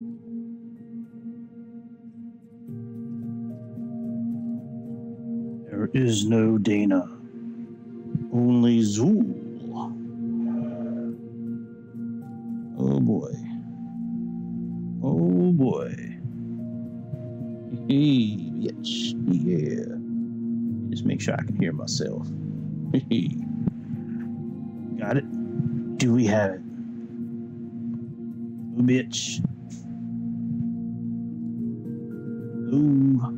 There is no Dana, only Zool. Oh boy. Oh boy. Hey, bitch. Yeah. Just make sure I can hear myself. Hey. Got it? Do we have it? Oh, bitch. Oh.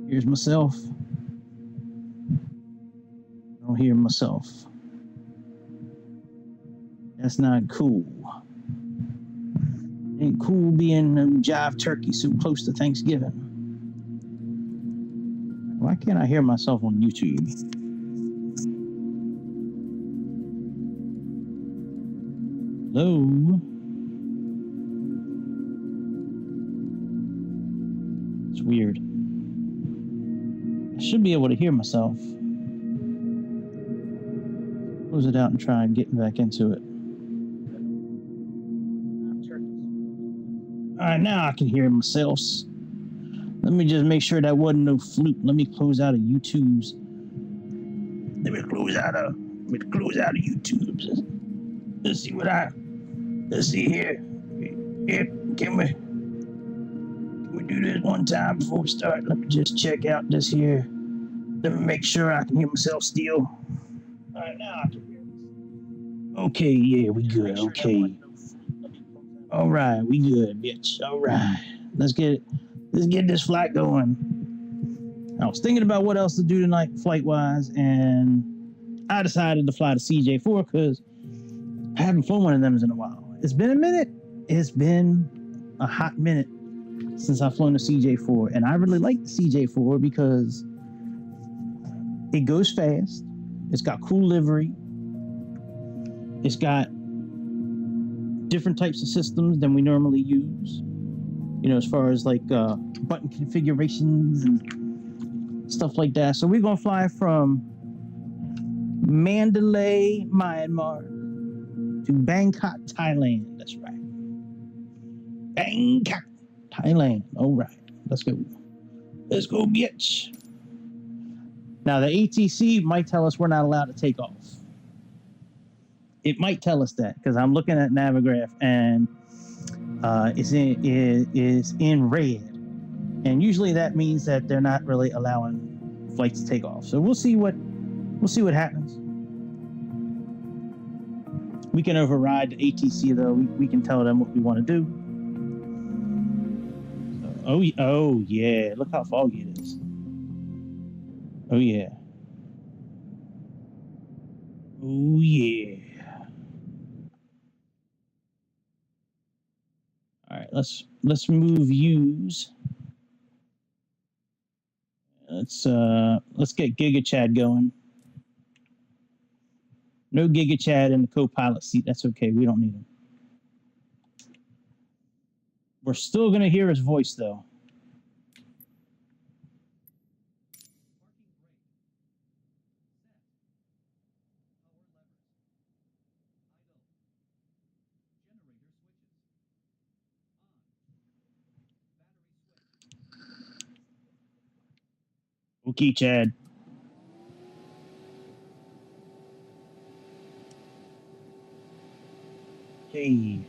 Here's myself. I don't hear myself. That's not cool. Ain't cool being a jive turkey so close to Thanksgiving. Why can't I hear myself on YouTube? Hello? It's weird. I should be able to hear myself. Close it out and try and get back into it. Alright, now I can hear myself. Let me just make sure that wasn't no fluke. Let me close out of YouTube's. Let me close out of YouTube's. Let's see let's see here. Here, can we do this one time before we start? Let me just check out this here. Let me make sure I can hear myself still. Alright, now I can hear myself. Okay, yeah, we good. Okay. Alright, we good, bitch. Alright. Let's get this flight going. I was thinking about what else to do tonight flight-wise, and I decided to fly to CJ4 because I haven't flown one of them in a while. It's been a minute. It's been a hot minute since I've flown the CJ4, and I really like the CJ4 because it goes fast. It's got cool livery. It's got different types of systems than we normally use. You know, as far as like button configurations and stuff like that. So we're gonna fly from Mandalay, Myanmar to Bangkok, Thailand. That's right. Bangkok, Thailand. All right, let's go. Let's go, bitch. Now the ATC might tell us we're not allowed to take off. It might tell us that because I'm looking at Navigraph and it's in red, and usually that means that they're not really allowing flights to take off. So we'll see what happens. We can override the ATC though. We can tell them what we want to do. Oh yeah! Look how foggy it is. Oh yeah. Oh yeah. All right, let's move U's. Let's get Giga Chad going. No Giga Chad in the co-pilot seat. That's okay. We don't need him. We're still gonna hear his voice though. Okay, Chad. Hey.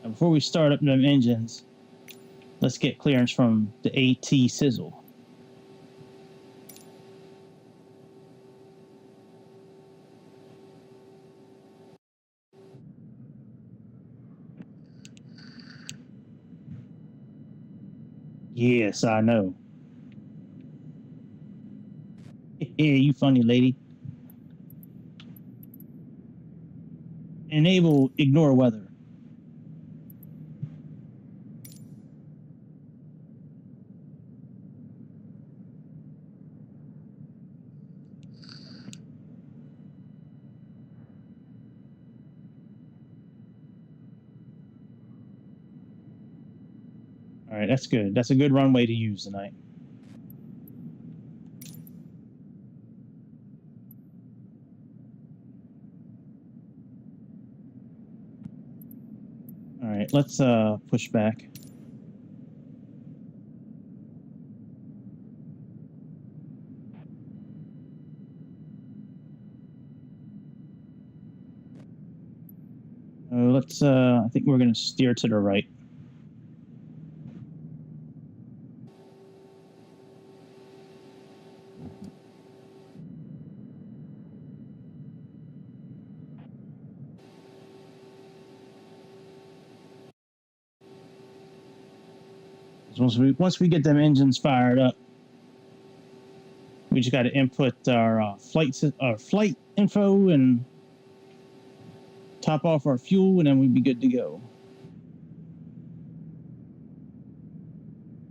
Now, before we start up them engines, let's get clearance from the AT Sizzle. Yes, I know. Yeah, you funny lady. Enable ignore weather. All right, that's good. That's a good runway to use tonight. right, let's push back. Let's I think we're going to steer to the right. Once we get them engines fired up, we just got to input our flight info and top off our fuel, and then we'd be good to go.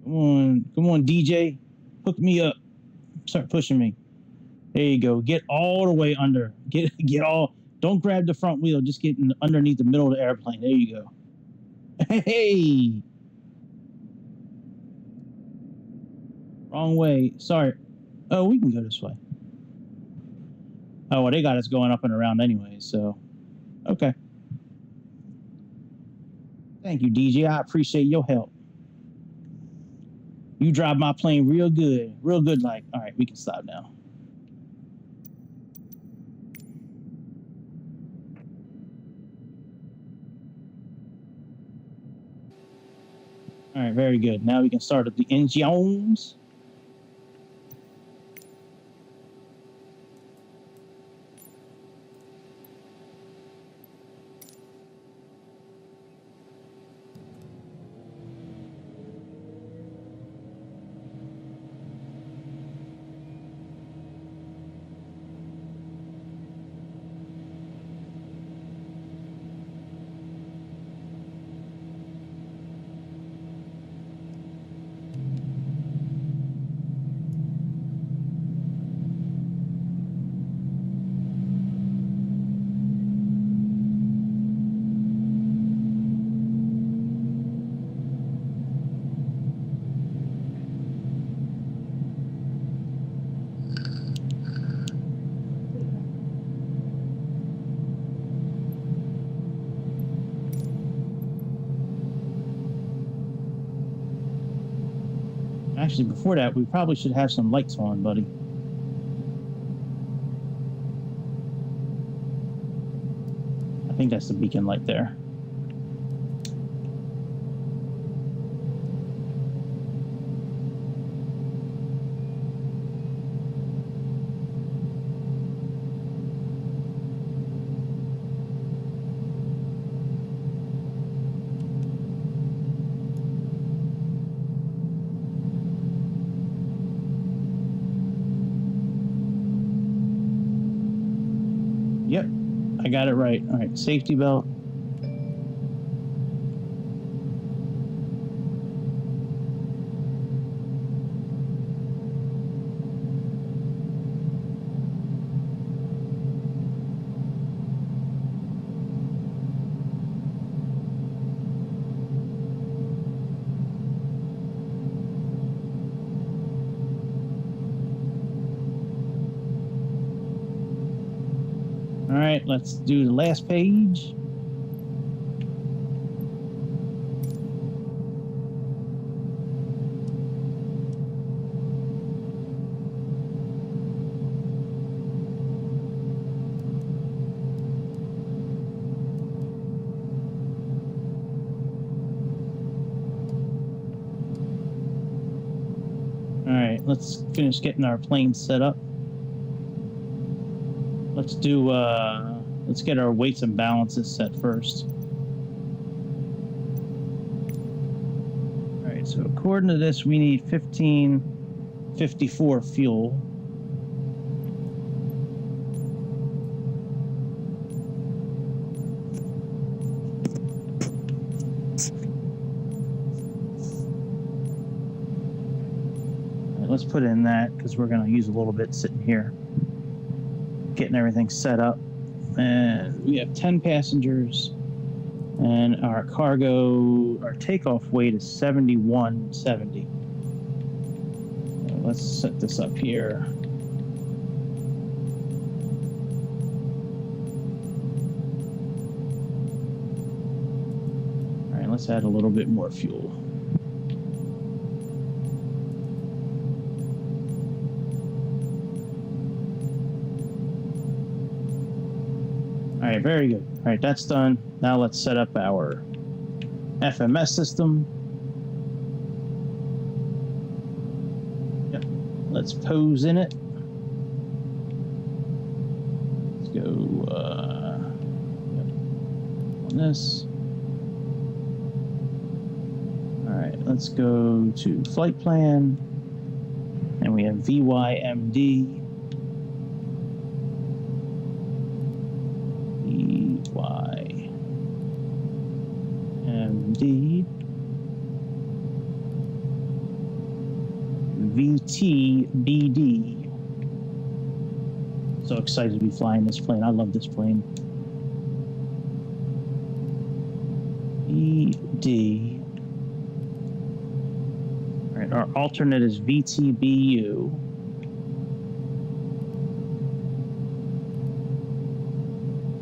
Come on, DJ, hook me up. Start pushing me. There you go. Get all the way under. Get all. Don't grab the front wheel. Just get underneath the middle of the airplane. There you go. Hey. Wrong way. Sorry. Oh, we can go this way. Oh, well, they got us going up and around anyway, so. Okay. Thank you, DJ. I appreciate your help. You drive my plane real good. Real good, like. All right, we can stop now. All right, very good. Now we can start up the engines. Actually, before that, we probably should have some lights on, buddy. I think that's the beacon light there. Yep, I got it right. All right, safety belt. All right, let's do the last page. All right, let's finish getting our plane set up. Let's do, let's get our weights and balances set first. All right, so according to this, we need 1554 fuel. All right, let's put in that because we're going to use a little bit sitting here. Getting everything set up, and we have 10 passengers, and our cargo, our takeoff weight is 7170. So let's set this up here. All right, Let's add a little bit more fuel. All right, very good. All right, that's done. Now let's set up our FMS system. Yep. Let's pose in it. Let's go yep. On this. All right, let's go to flight plan. And we have VYMD. VYMD. VTBD. So excited to be flying this plane. I love this plane. ED. All right, our alternate is VTBU.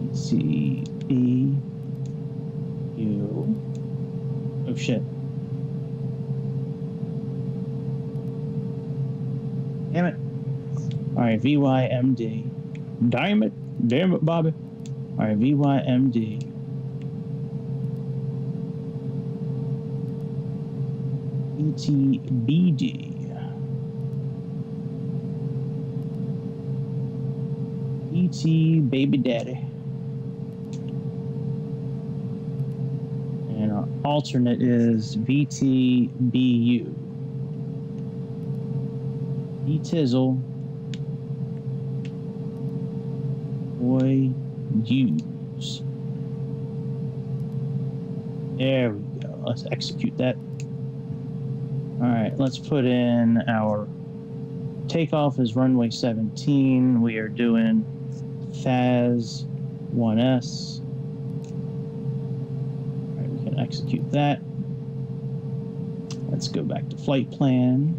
VTBU. Oh shit. Damn it. All right, VYMD. Damn it, Bobby. All right, VYMD. VTBD. ET baby daddy. And our alternate is VTBU. Tizzle. Boy, use. There we go. Let's execute that. All right, let's put in our takeoff is runway 17. We are doing FAS 1S. All right, we can execute that. Let's go back to flight plan.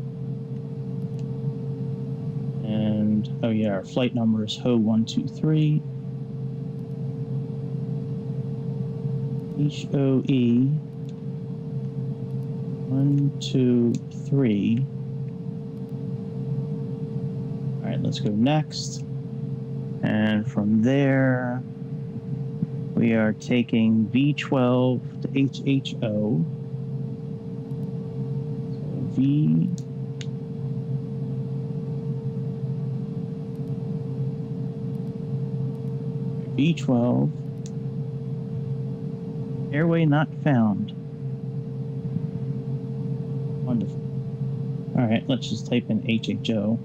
And, oh yeah, our flight number is HO123. HOE 123. All right, let's go next. And from there, we are taking V12 to HHO. So V12. Airway not found. Wonderful. All right, let's just type in HHO.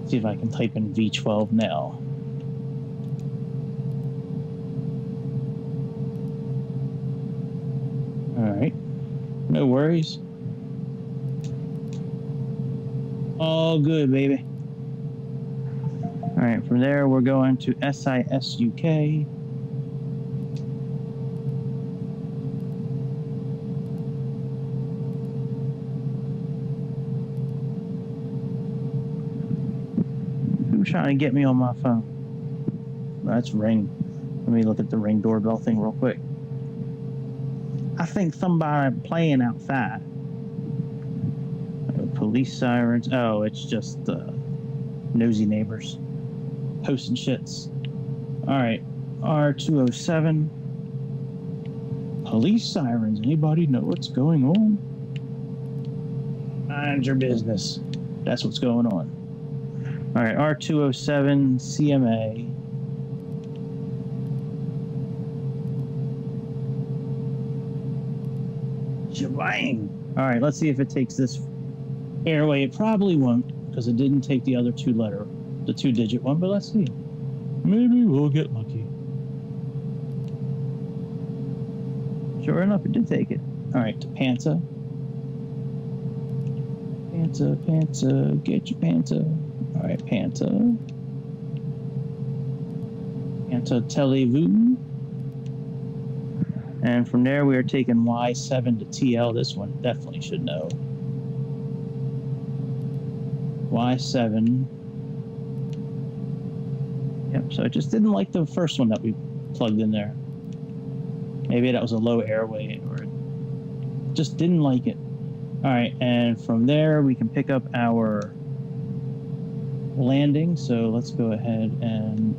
See if I can type in V12 now. All right, no worries. All good, baby. All right, from there we're going to SIS UK. Who's trying to get me on my phone? That's Ring. Let me look at the Ring doorbell thing real quick. I think somebody playing outside. Police sirens. Oh, it's just nosy neighbors posting shits. All right, R207. Police sirens. Anybody know what's going on? Mind your business. That's what's going on. All right, R207 CMA. Shebang. All right, let's see if it takes this airway. It probably won't because it didn't take the other the two-digit one, but let's see. Maybe we'll get lucky. Sure enough, it did take it. All right, to Panta. Panta, get your Panta. All right, Panta. Panta Televu. And from there, we are taking Y7 to TL. This one definitely should know. Y7. Yep, so it just didn't like the first one that we plugged in there. Maybe that was a low airway, or it just didn't like it. All right, and from there, we can pick up our landing. So let's go ahead and...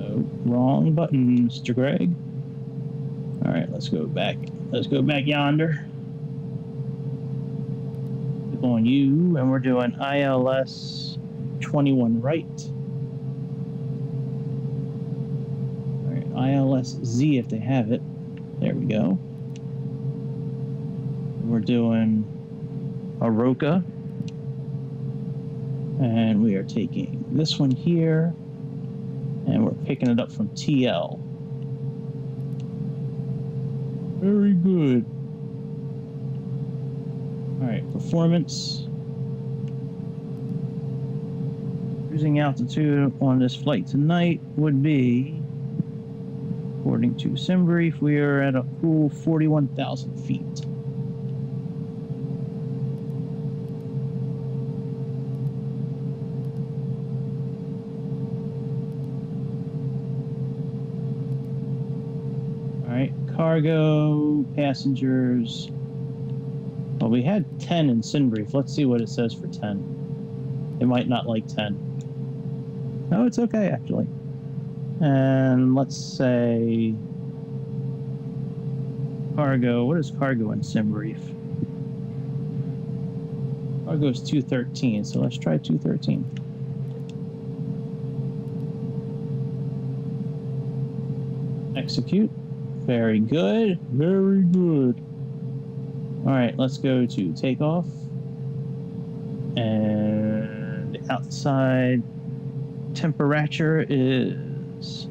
Oh, wrong button, Mr. Greg. All right, let's go back. Let's go back yonder. Click on you, and we're doing ILS 21 right. All right, ILS Z if they have it. There we go. We're doing Aroka. And we are taking this one here, and we're picking it up from TL. Very good. All right, performance. Cruising altitude on this flight tonight would be, according to SimBrief, we are at a cool 41,000 feet. Cargo, passengers. Well, we had 10 in SimBrief. Let's see what it says for 10. It might not like 10. No, it's okay, actually. And let's say cargo. What is cargo in SimBrief? Cargo is 213, so let's try 213. Execute. Very good. Very good. All right, let's go to takeoff. And the outside temperature is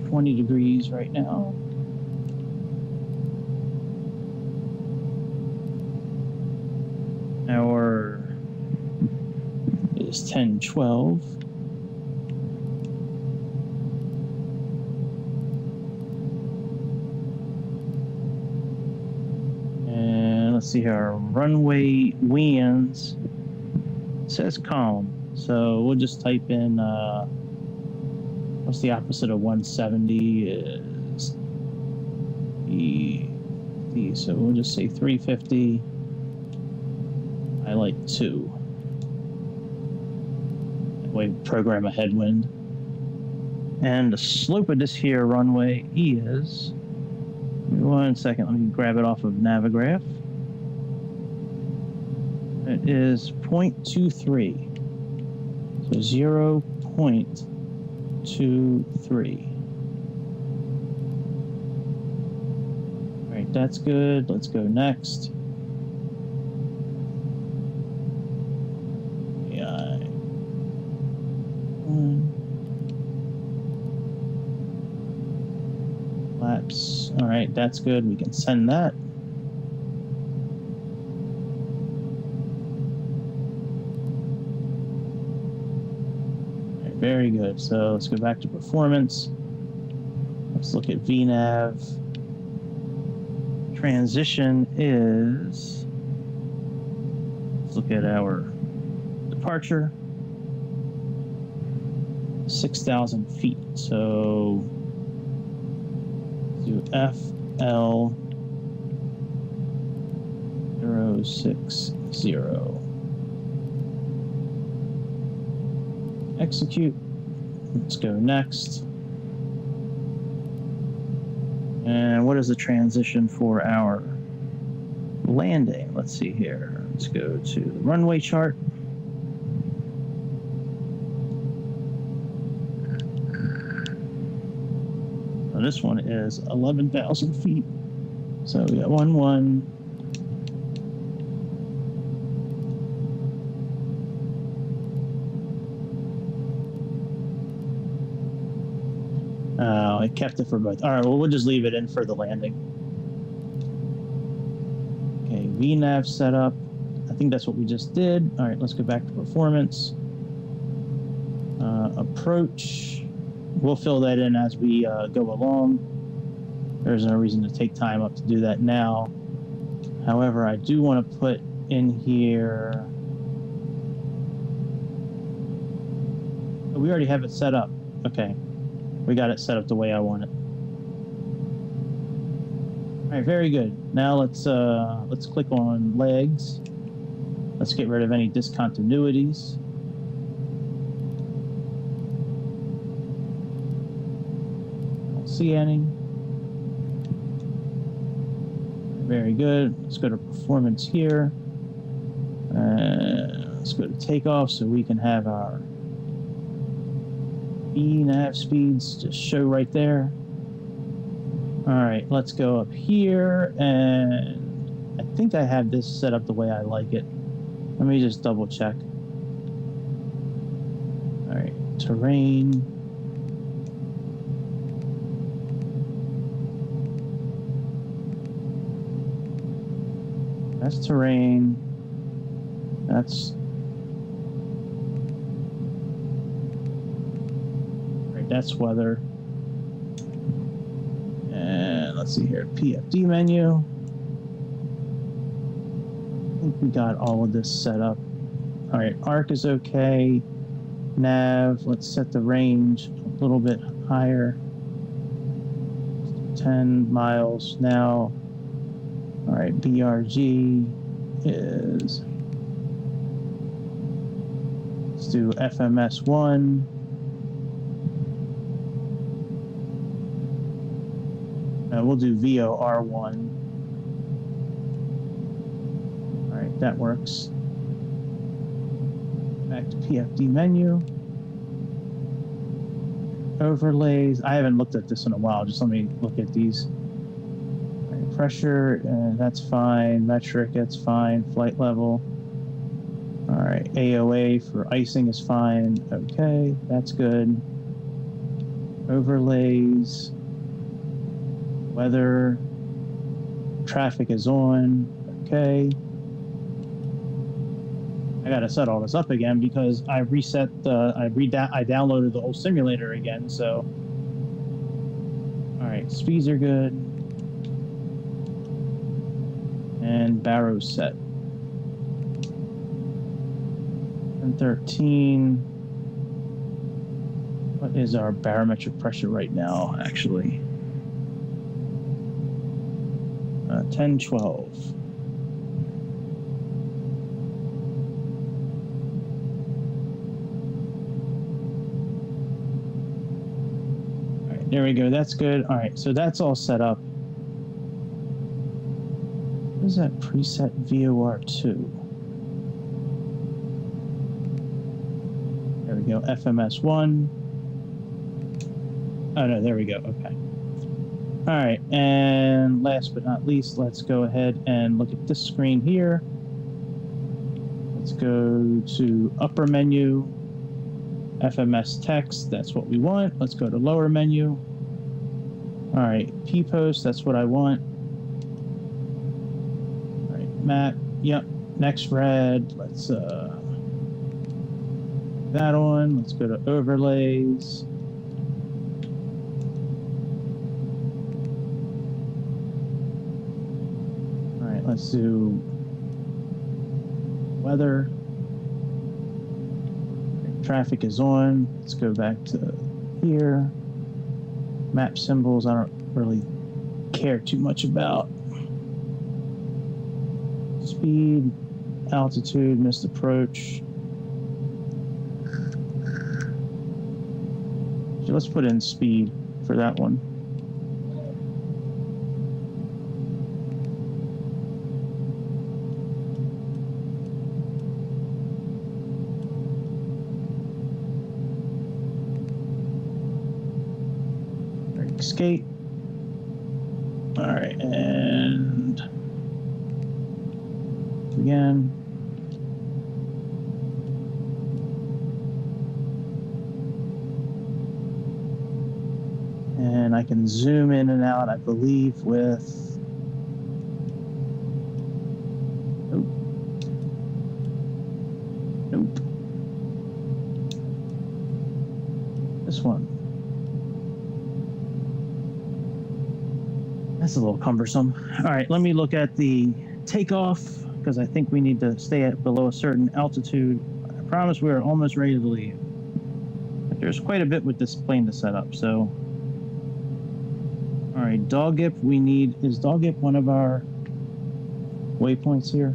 20 degrees right now. Hour is 10:12. Let's see here, runway winds. It says calm, so we'll just type in, what's the opposite of 170 is E, so we'll just say 350. I like 2. That way program a headwind. And the slope of this here runway is, give me 1 second, let me grab it off of Navigraph. It is 0.23, so 0.23. All right, that's good. Let's go next. AI 1. Laps. All right, that's good. We can send that. Very good. So let's go back to performance. Let's look at VNAV. Transition is, let's look at our departure. 6,000 feet. So do FL 060. Execute. Let's go next. And what is the transition for our landing? Let's see here. Let's go to the runway chart. So this one is 11,000 feet. So we got 1-1. I kept it for both. All right, well, we'll just leave it in for the landing. Okay, VNAV setup. I think that's what we just did. All right, let's go back to performance. Approach. We'll fill that in as we go along. There's no reason to take time up to do that now. However, I do want to put in here. Oh, we already have it set up. Okay. We got it set up the way I want it. All right, very good. Now let's click on legs. Let's get rid of any discontinuities. Don't see any. Very good. Let's go to performance here. Let's go to takeoff so we can have our nav speeds just show right there. All right, let's go up here, and I think I have this set up the way I like it. Let me just double check. All right, terrain. That's terrain. That's right. That's weather. And let's see here, PFD menu. I think we got all of this set up. All right, arc is okay. Nav. Let's set the range a little bit higher. 10 miles now. All right, BRG is, let's do FMS1. We'll do VOR1. All right, that works. Back to PFD menu. Overlays. I haven't looked at this in a while. Just let me look at these. Pressure, that's fine. Metric, that's fine. Flight level. All right, AOA for icing is fine. Okay, that's good. Overlays. Weather. Traffic is on. Okay. I gotta set all this up again because I reset the. I downloaded the whole simulator again. So. All right, speeds are good. And barrow set. And 13. What is our barometric pressure right now, actually? 1012. All right, there we go. That's good. All right, so that's all set up. What is that preset VOR2? There we go, FMS1. Oh no, there we go, okay. All right, and last but not least, let's go ahead and look at this screen here. Let's go to upper menu, FMS text, that's what we want. Let's go to lower menu. All right, P-post, that's what I want. Map, yep, next red, let's that on, let's go to overlays. All right, let's do weather. Traffic is on, let's go back to here. Map symbols, I don't really care too much about. Speed, altitude, missed approach. So let's put in speed for that one. Escape. All right, and again. And I can zoom in and out, I believe, with nope. This one. That's a little cumbersome. All right, let me look at the takeoff because I think we need to stay at below a certain altitude. I promise we're almost ready to leave. But there's quite a bit with this plane to set up, so. All right, Dogip, is Dogip one of our waypoints here?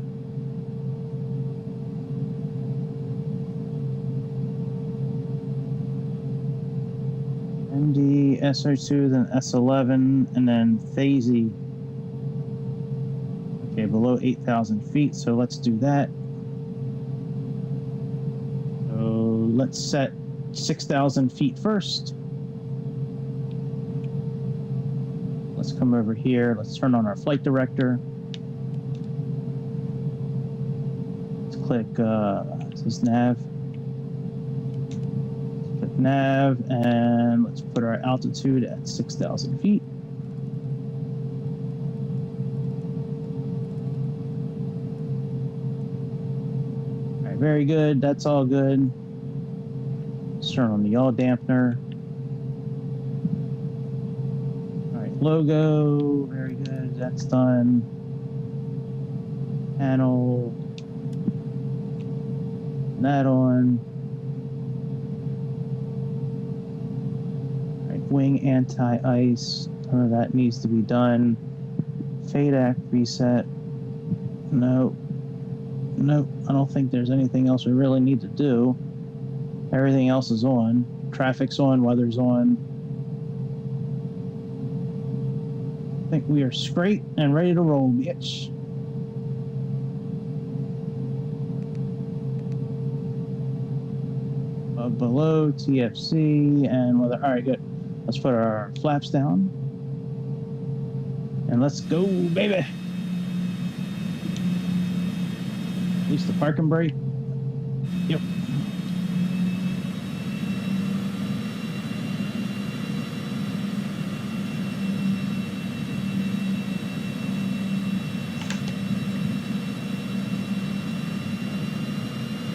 MD, SR2, then S11, and then Phasey. Okay, below 8,000 feet, so let's do that. So let's set 6,000 feet first. Let's come over here. Let's turn on our flight director. Let's click, this is nav. Click nav, and let's put our altitude at 6,000 feet. All right, very good. That's all good. Let's turn on the yaw dampener. Logo, very good, that's done. Panel, that on. All right, wing anti-ice, none of that needs to be done. FADAC reset, no, I don't think there's anything else we really need to do. Everything else is on, traffic's on, weather's on. I think we are straight and ready to roll, bitch. Below TFC and weather. All right, good. Let's put our flaps down. And let's go, baby. At least the parking brake. Yep.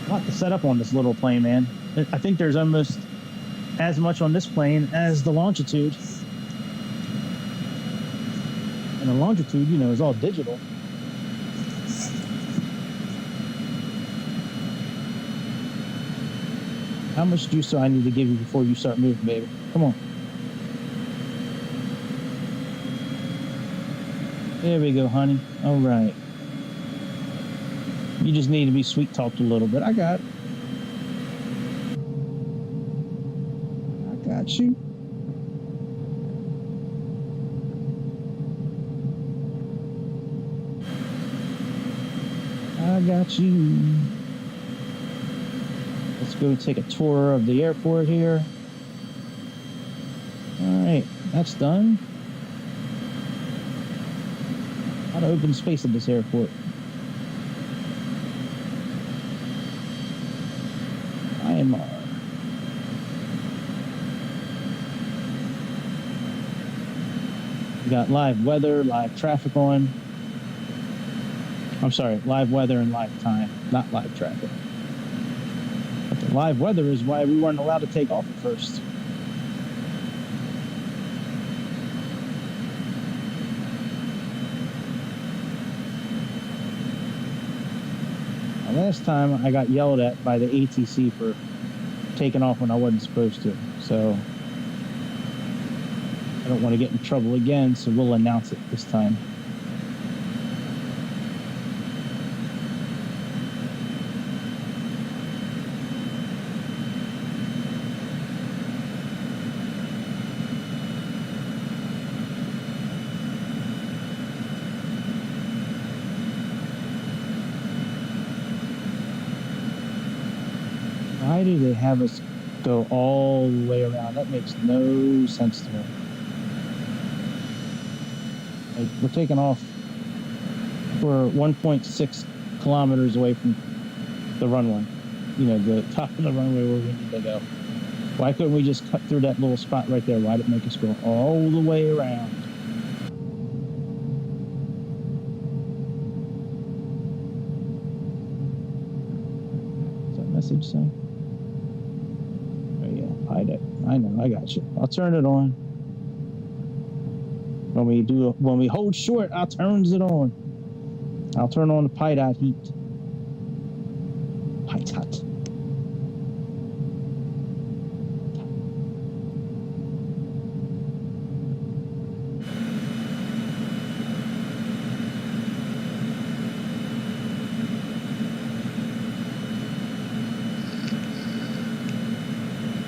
A lot to set up on this little plane, man. I think there's almost as much on this plane as the longitude. And the longitude, you know, is all digital. How much juice do I need to give you before you start moving, baby? Come on. There we go, honey. All right. You just need to be sweet talked a little bit. I got it. I got you. I got you. Let's go take a tour of the airport here. All right, that's done. A lot of open space at this airport. We got live weather, live traffic on. I'm sorry, live weather and live time, not live traffic. But the live weather is why we weren't allowed to take off at first. Last time I got yelled at by the ATC for taking off when I wasn't supposed to, so I don't want to get in trouble again, so we'll announce it this time. Why do they have us go all the way around? That makes no sense to me. Like, we're taking off. We're 1.6 kilometers away from the runway. You know, the top of the runway where we need to go. Why couldn't we just cut through that little spot right there? Why did it make us go all the way around? What's that message say? Oh yeah, hide it. I know, I got you. I'll turn it on. When we hold short, I turns it on. I'll turn on the pitot heat. Pitot.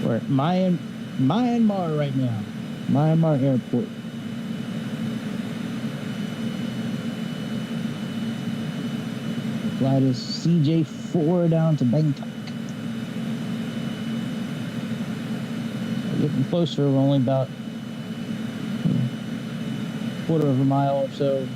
We're at Myanmar right now. Myanmar Airport. Flight is CJ4 down to Bangkok. We're getting closer. We're only about a quarter of a mile or so.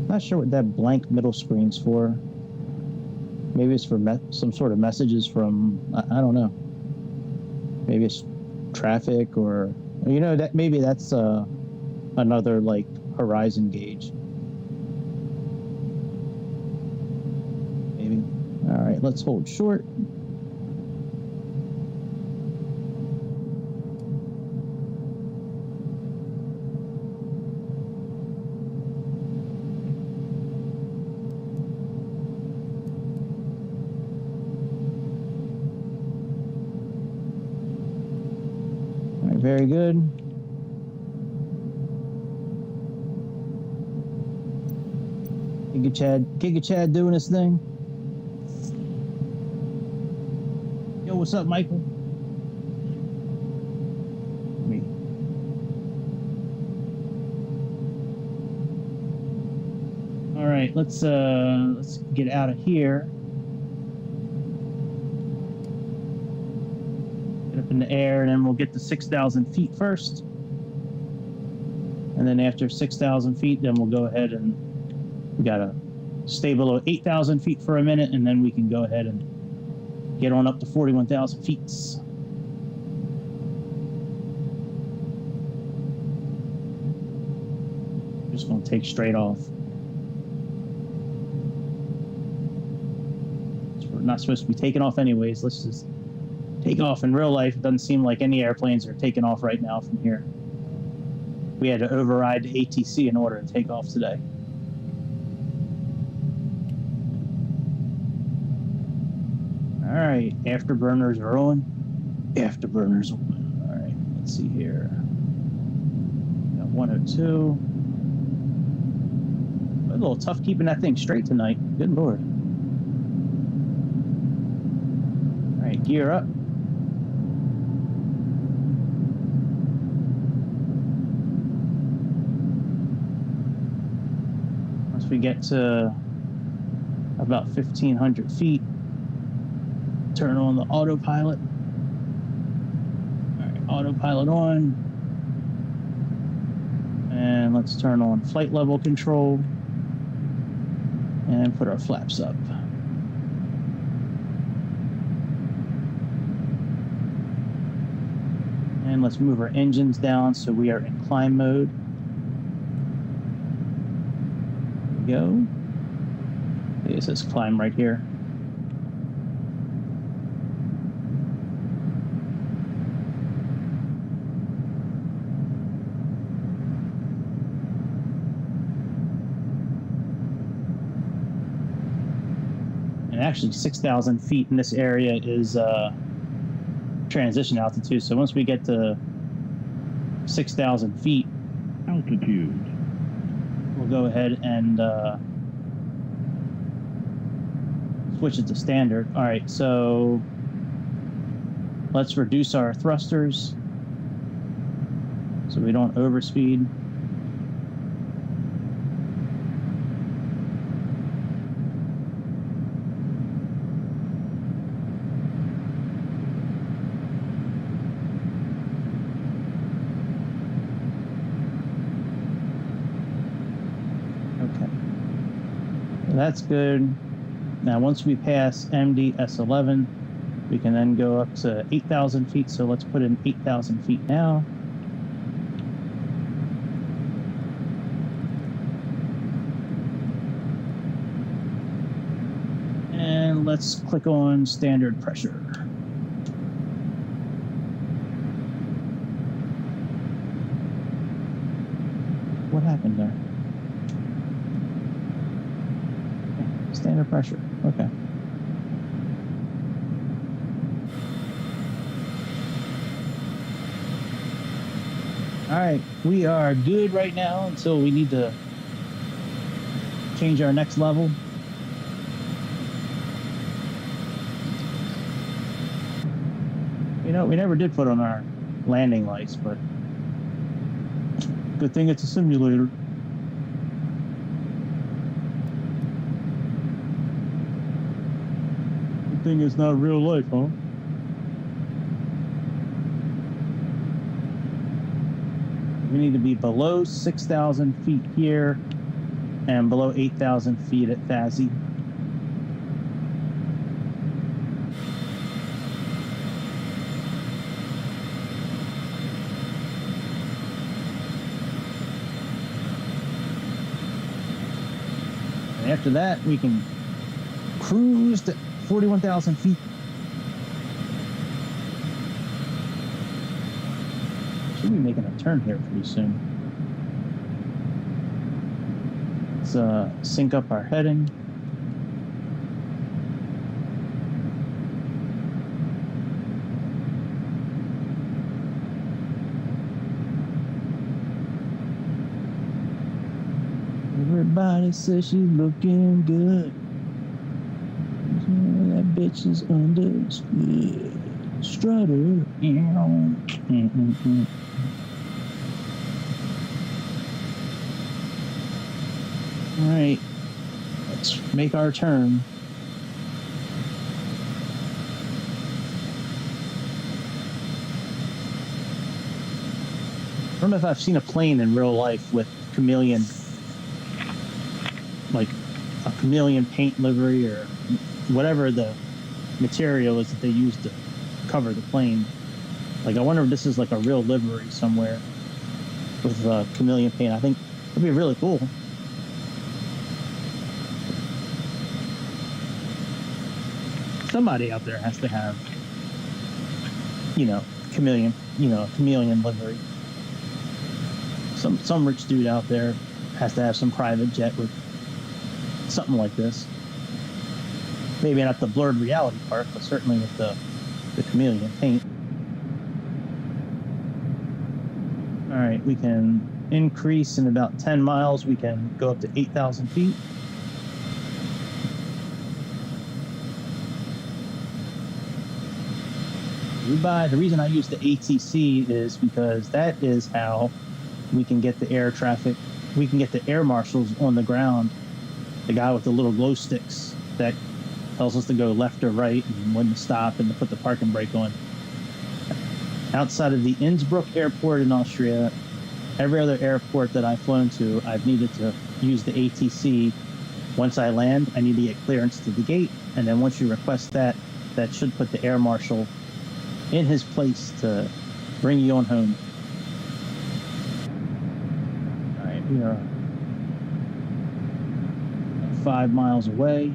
Not sure what that blank middle screen's for. Maybe it's for some sort of messages from, I don't know. Maybe it's traffic or, you know, that maybe that's another like horizon gauge. Maybe. All right, let's hold short. Very good. Giga Chad doing his thing. Yo, what's up, Michael? Me. All right, let's get out of here. Up in the air, and then we'll get to 6,000 feet first, and then after 6,000 feet, then we'll go ahead and we gotta stay below 8,000 feet for a minute, and then we can go ahead and get on up to 41,000 feet. Just gonna take straight off. We're not supposed to be taking off anyways. Let's just take off. In real life, it doesn't seem like any airplanes are taking off right now from here. We had to override the ATC in order to take off today. All right, afterburners are on. Afterburners on. All right, let's see here. Got 102. A little tough keeping that thing straight tonight. Good Lord. All right, gear up. We get to about 1,500 feet, turn on the autopilot. All right, autopilot on. And let's turn on flight level control and put our flaps up. And let's move our engines down so we are in climb mode. Go. It says climb right here. And actually 6,000 feet in this area is transition altitude. So once we get to 6,000 feet altitude, we'll go ahead and switch it to standard. All right, so let's reduce our thrusters so we don't overspeed. that's good. Now, once we pass MDS11, we can then go up to 8,000 feet. So let's put in 8,000 feet now. And let's click on standard pressure. What happened there? Standard pressure. Okay. All right, we are good right now until we need to change our next level. You know, we never did put on our landing lights, but good thing it's a simulator. Good thing it's not real life, huh? We need to be below 6,000 feet here and below 8,000 feet at Fazzy. And after that, we can cruise to 41,000 feet. Should be making a turn here pretty soon. Let's sync up our heading. Everybody says she's looking good. That bitch is understood. Strutter. All right, let's make our turn. I don't know if I've seen a plane in real life with chameleon, like a chameleon paint livery or whatever the material is that they use to cover the plane. Like, I wonder if this is like a real livery somewhere with chameleon paint. I think it'd be really cool. Somebody out there has to have, chameleon livery. Some rich dude out there has to have some private jet with something like this. Maybe not the blurred reality part, but certainly with the chameleon paint. All right, we can increase in about 10 miles. We can go up to 8,000 feet. The reason I use the ATC is because that is how we can get the air traffic. We can get the air marshals on the ground, the guy with the little glow sticks that tells us to go left or right and when to stop and to put the parking brake on. Outside of the Innsbruck airport in Austria, every other airport that I've flown to, I've needed to use the ATC. Once I land, I need to get clearance to the gate, and then once you request that, that should put the air marshal in his place to bring you on home. All right, we are 5 miles away.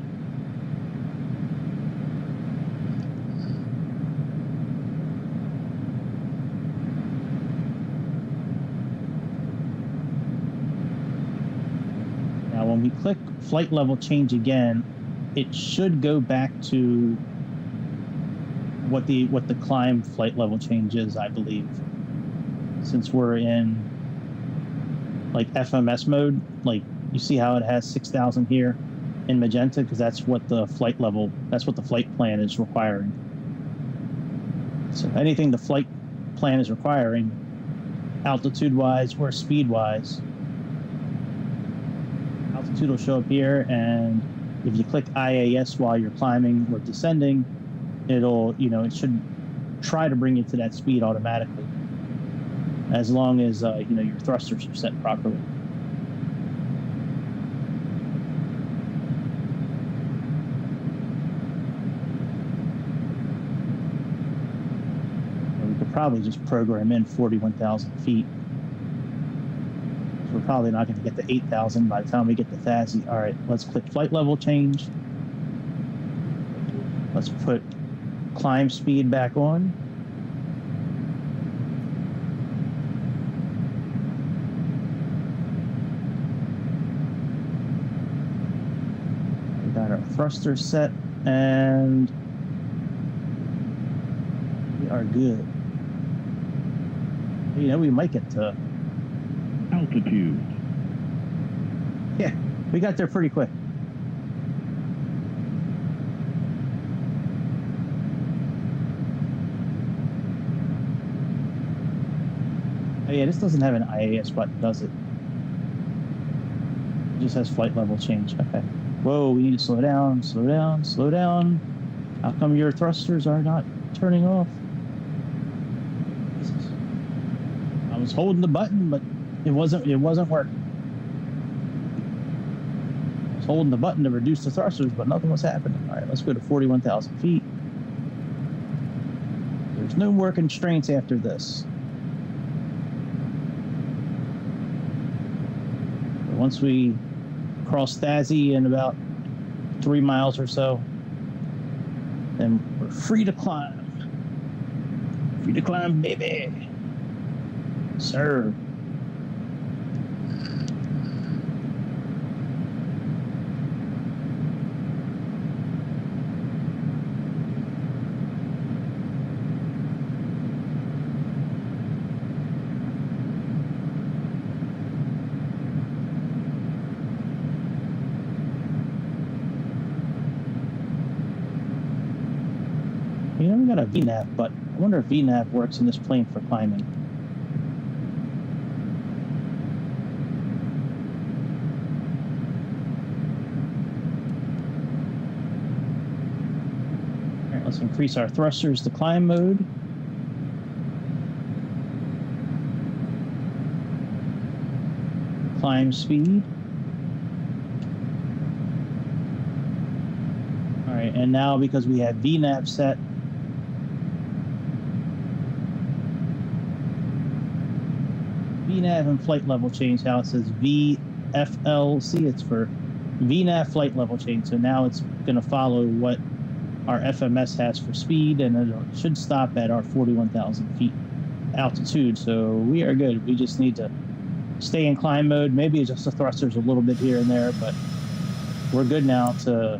Now, when we click flight level change again, it should go back to what the climb flight level change is, I believe. Since we're in like FMS mode, like you see how it has 6,000 here in magenta, because that's what the flight plan is requiring. So anything the flight plan is requiring, altitude wise or speed wise, altitude will show up here, and if you click IAS while you're climbing or descending, it'll, it should try to bring you to that speed automatically, as long as your thrusters are set properly. probably just program in 41,000 feet. So we're probably not going to get to 8,000 by the time we get to Thazzy. All right, let's click flight level change. Let's put climb speed back on. We got our thruster set, and we are good. You know, we might get to altitude. Yeah, we got there pretty quick. Oh yeah, this doesn't have an IAS button, does it? It just has flight level change. Okay. Whoa, we need to slow down, slow down, slow down. How come your thrusters are not turning off? Jesus. I was holding the button, but it wasn't working. I was holding the button to reduce the thrusters, but nothing was happening. All right, let's go to 41,000 feet. There's no more constraints after this. Once we cross Thazzy in about 3 miles or so, then we're free to climb. Free to climb, baby. Sir. You know, we got a VNAV, but I wonder if VNAV works in this plane for climbing. All right, let's increase our thrusters to climb mode. Climb speed. All right, and now because we have VNAV set, VNAV and flight level change, how it says VFLC, it's for VNAV flight level change. So now it's going to follow what our FMS has for speed, and it should stop at our 41,000 feet altitude. So we are good. We just need to stay in climb mode. Maybe adjust the thrusters a little bit here and there, but we're good now to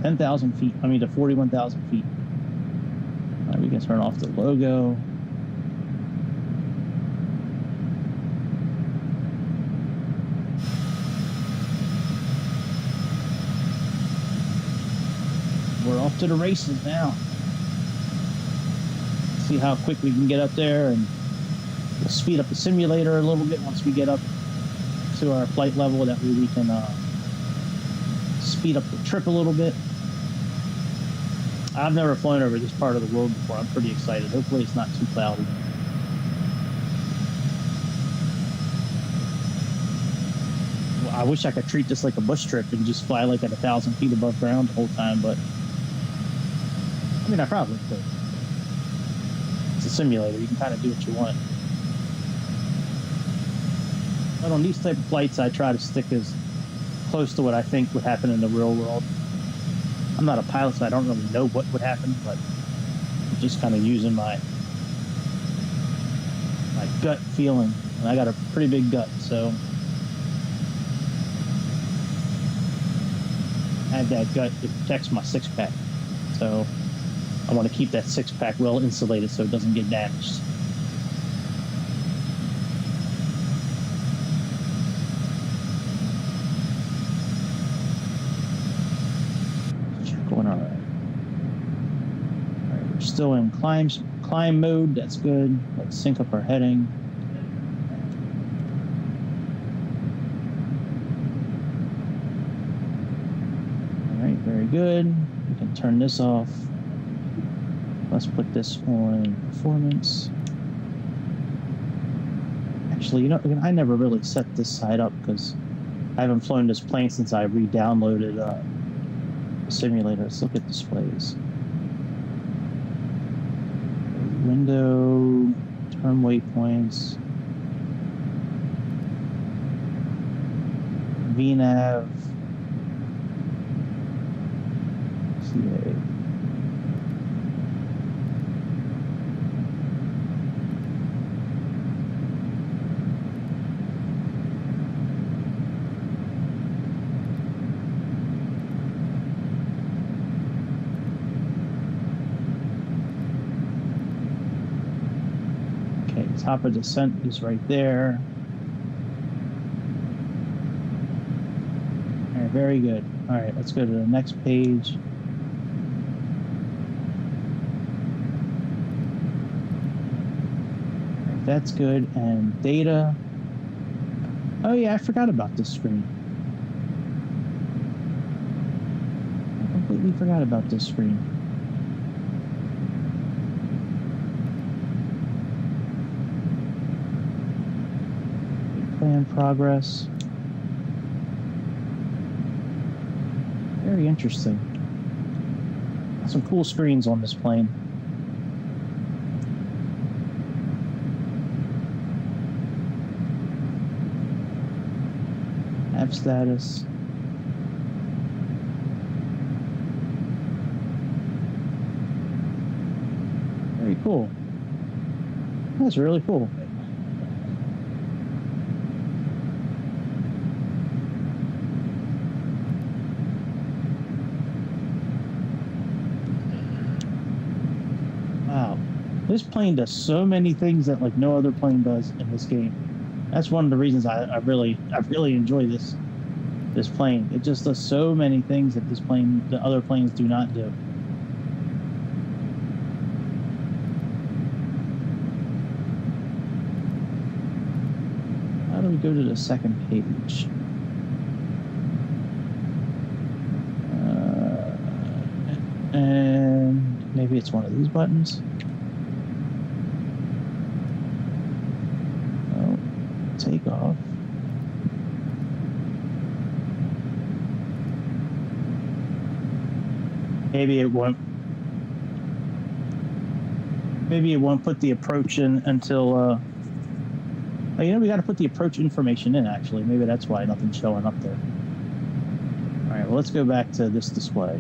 10,000 feet. I mean, to 41,000 feet. All right, we can turn off the logo. We're off to the races now. See how quick we can get up there, and we'll speed up the simulator a little bit once we get up to our flight level. That way we can speed up the trip a little bit. I've never flown over this part of the world before. I'm pretty excited. Hopefully it's not too cloudy. Well, I wish I could treat this like a bush trip and just fly like at 1,000 feet above ground the whole time, but I mean, I probably could. It's a simulator. You can kind of do what you want. But on these type of flights, I try to stick as close to what I think would happen in the real world. I'm not a pilot, so I don't really know what would happen, but I'm just kind of using my gut feeling. And I got a pretty big gut, so I have that gut. It protects my six-pack. So I want to keep that six-pack well insulated so it doesn't get damaged. Going all right. All right, we're still in climb mode. That's good. Let's sync up our heading. All right, very good. We can turn this off. Let's put this on performance. Actually, you know, I never really set this side up because I haven't flown this plane since I re-downloaded the simulator. Let's look at displays. Window, turn waypoints, VNav, CA. Top of descent is right there. All right, very good. All right, let's go to the next page. All right, that's good. And data. Oh yeah, I forgot about this screen. I completely forgot about this screen. Plan progress. Very interesting. Some cool screens on this plane. App status. Very cool. That's really cool. This plane does so many things that like no other plane does in this game. That's one of the reasons I really enjoy this plane. It just does so many things that the other planes do not do. How do we go to the second page? And maybe it's one of these buttons. Take off. Maybe it won't put the approach in until oh, we got to put the approach information in actually. Maybe that's why nothing's showing up there. All right, well, let's go back to this display.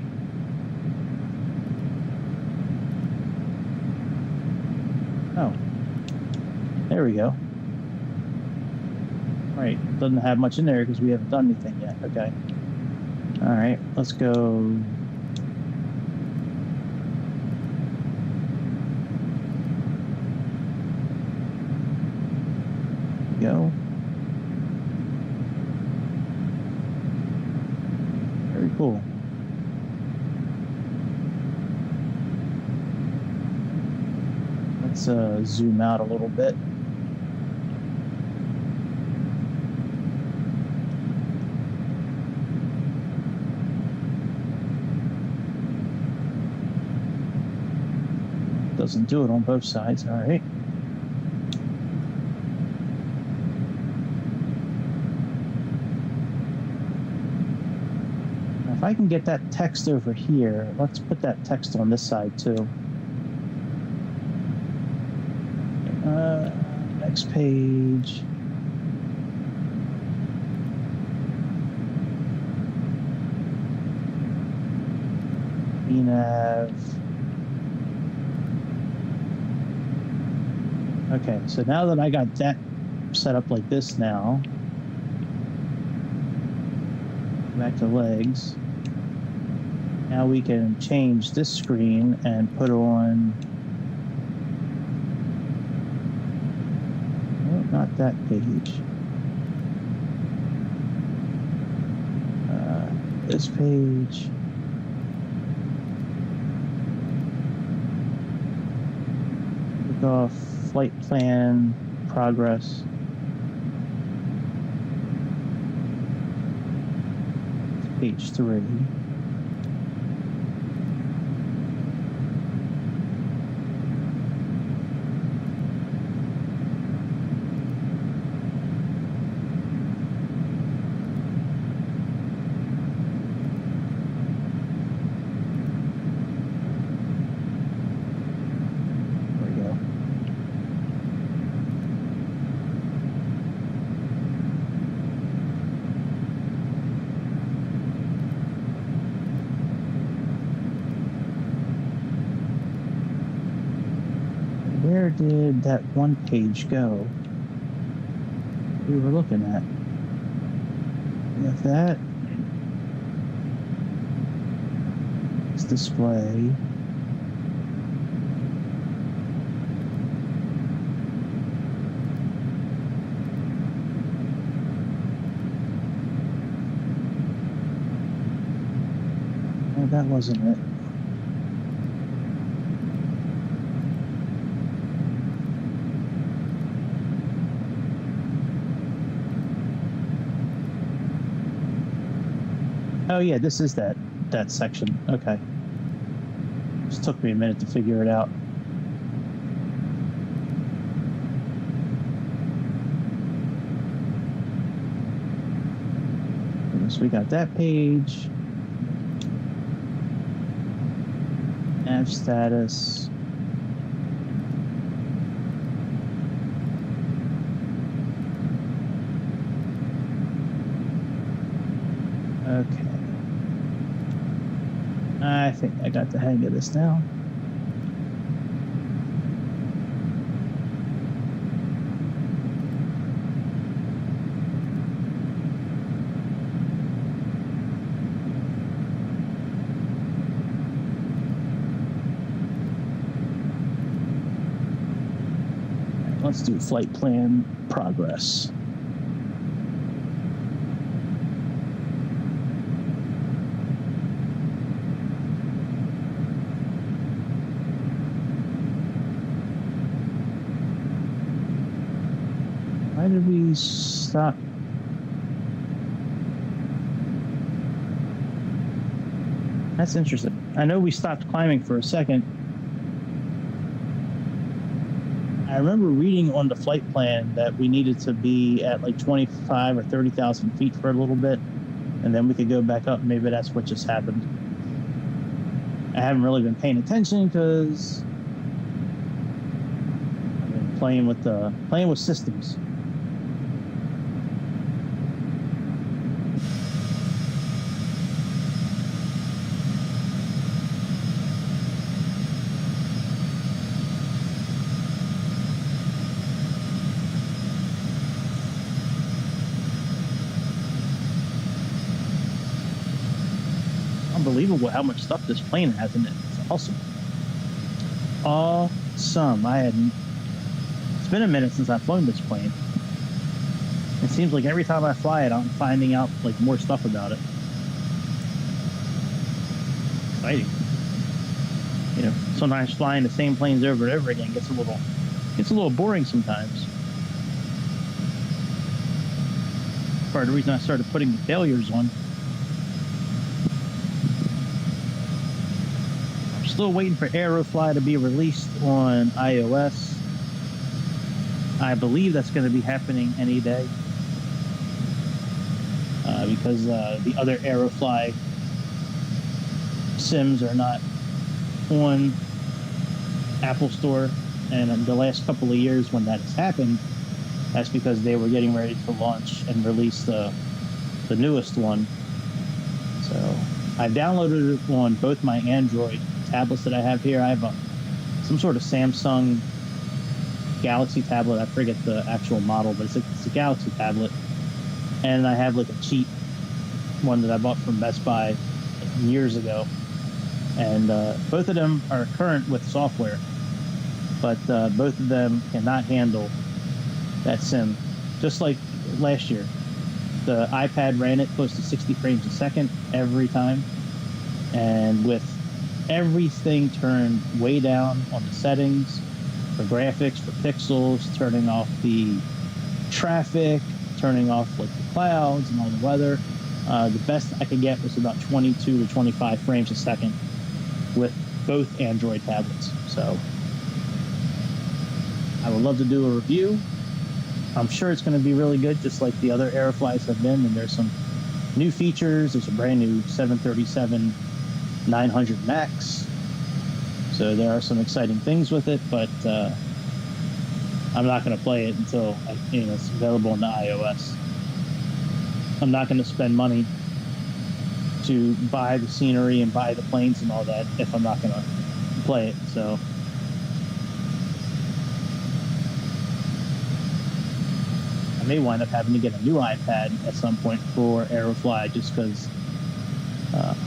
Oh, there we go. Right, doesn't have much in there because we haven't done anything yet. Okay. All right, let's go. Go. Very cool. Let's zoom out a little bit. Doesn't do it on both sides. All right. Now, if I can get that text over here, let's put that text on this side too. Next page. VNav. Okay, so now that I got that set up like this now, back to legs. Now we can change this screen and put on, oh, not that page. This page. Click off flight plan progress. Page 3. There we go. Where did that one page go we were looking at? We have that. It's display. Oh, that wasn't it. Oh yeah, this is that section. Okay. Just took me a minute to figure it out. So we got that page. Nav status. Okay. I think I got the hang of this now. Let's do flight plan progress. Why did we stop? That's interesting. I know we stopped climbing for a second. I remember reading on the flight plan that we needed to be at like 25 or 30,000 feet for a little bit, and then we could go back up. Maybe that's what just happened. I haven't really been paying attention because I've been playing with systems. Unbelievable how much stuff this plane has in it. It's awesome. Awesome. It's been a minute since I've flown this plane. It seems like every time I fly it, I'm finding out like more stuff about it. Exciting. You know, sometimes flying the same planes over and over again gets a little boring sometimes. Part of the reason I started putting the failures on. Still waiting for Aerofly to be released on iOS. I believe that's going to be happening any day because the other Aerofly sims are not on Apple Store. And in the last couple of years when that has happened, that's because they were getting ready to launch and release the newest one. So I downloaded it on both my Android tablets that I have here. I have some sort of Samsung Galaxy tablet. I forget the actual model, but it's a Galaxy tablet. And I have like a cheap one that I bought from Best Buy years ago. And both of them are current with software, but both of them cannot handle that sim. Just like last year, the iPad ran it close to 60 frames a second every time. And with everything turned way down on the settings for graphics, for pixels, turning off the traffic, turning off like the clouds and all the weather. The best I could get was about 22 to 25 frames a second with both Android tablets. So I would love to do a review. I'm sure it's going to be really good, just like the other Aeroflies have been. And there's some new features. There's a brand new 737-900 MAX. So there are some exciting things with it, but I'm not going to play it until it's available on the iOS. I'm not going to spend money to buy the scenery and buy the planes and all that if I'm not going to play it. So may wind up having to get a new iPad at some point for Aerofly, just because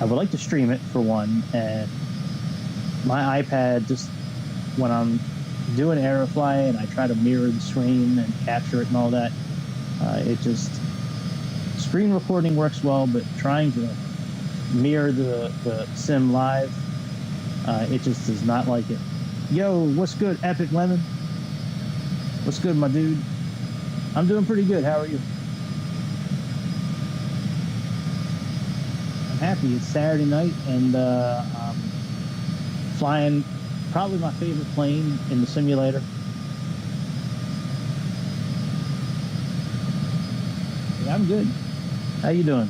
I would like to stream it for one, and my iPad, just when I'm doing Aerofly and I try to mirror the screen and capture it and all that, it just, screen recording works well, but trying to mirror the sim live, it just does not like it. Yo, what's good, Epic Lemon? What's good, my dude? I'm doing pretty good. How are you? I'm happy. It's Saturday night, and I'm flying probably my favorite plane in the simulator. Yeah, I'm good. How you doing?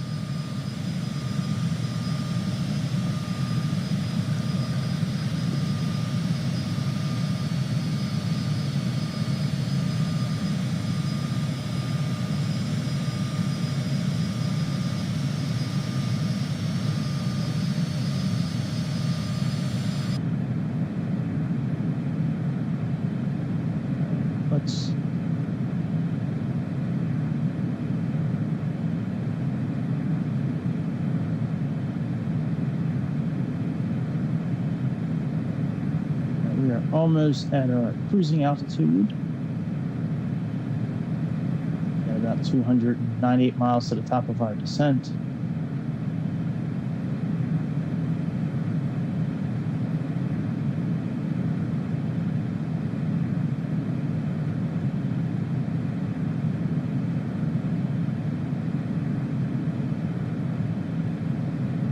Let's we are almost at our cruising altitude. Got about 298 miles to the top of our descent.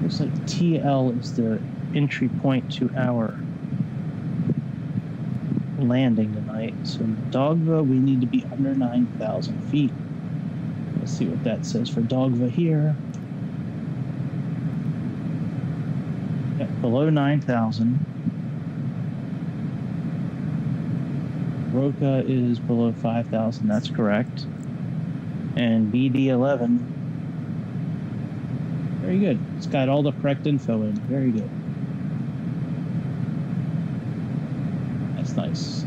Looks like TL is the entry point to our landing tonight. So in Dogva, we need to be under 9,000 feet. Let's see what that says for Dogva here. Yep, below 9,000. Roca is below 5,000. That's correct. And BD11. Very good. It's got all the correct info in. Very good. That's nice.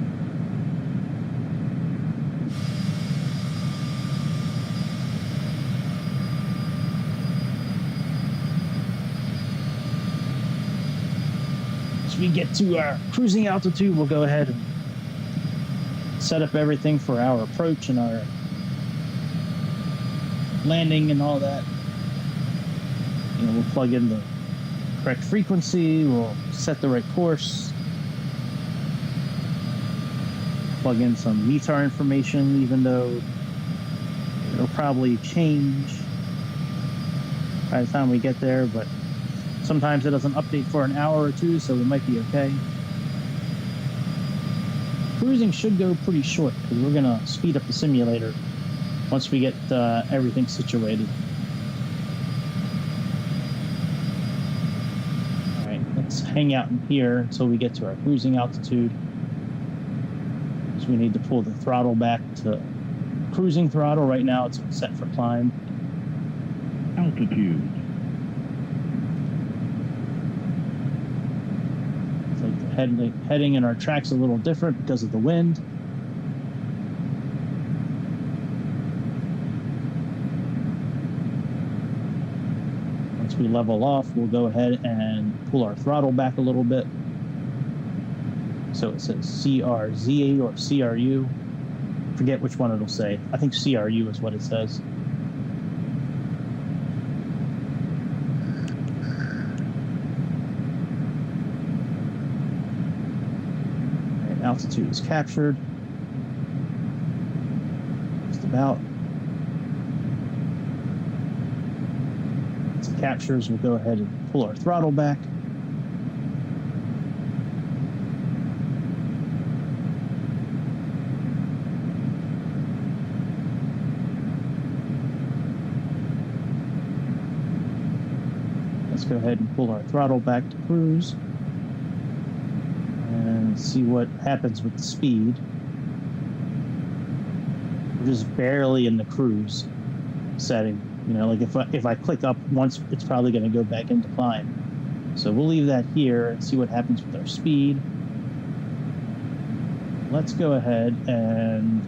As we get to our cruising altitude, we'll go ahead and set up everything for our approach and our landing and all that. You know, we'll plug in the correct frequency, we'll set the right course, plug in some METAR information, even though it'll probably change by the time we get there, but sometimes it doesn't update for an hour or two, so we might be okay. Cruising should go pretty short, because we're going to speed up the simulator once we get everything situated. Let's hang out in here until we get to our cruising altitude. So we need to pull the throttle back to cruising throttle. Right now it's set for climb. Altitude. It's like the heading in our track's a little different because of the wind. We level off, we'll go ahead and pull our throttle back a little bit. So it says CRZ or CRU. Forget which one it'll say. I think CRU is what it says. Right, altitude is captured. Just about. Captures, we'll go ahead and pull our throttle back. Let's go ahead and pull our throttle back to cruise and see what happens with the speed. We're just barely in the cruise setting. You know, like if I click up once, it's probably going to go back into climb. So we'll leave that here and see what happens with our speed. Let's go ahead and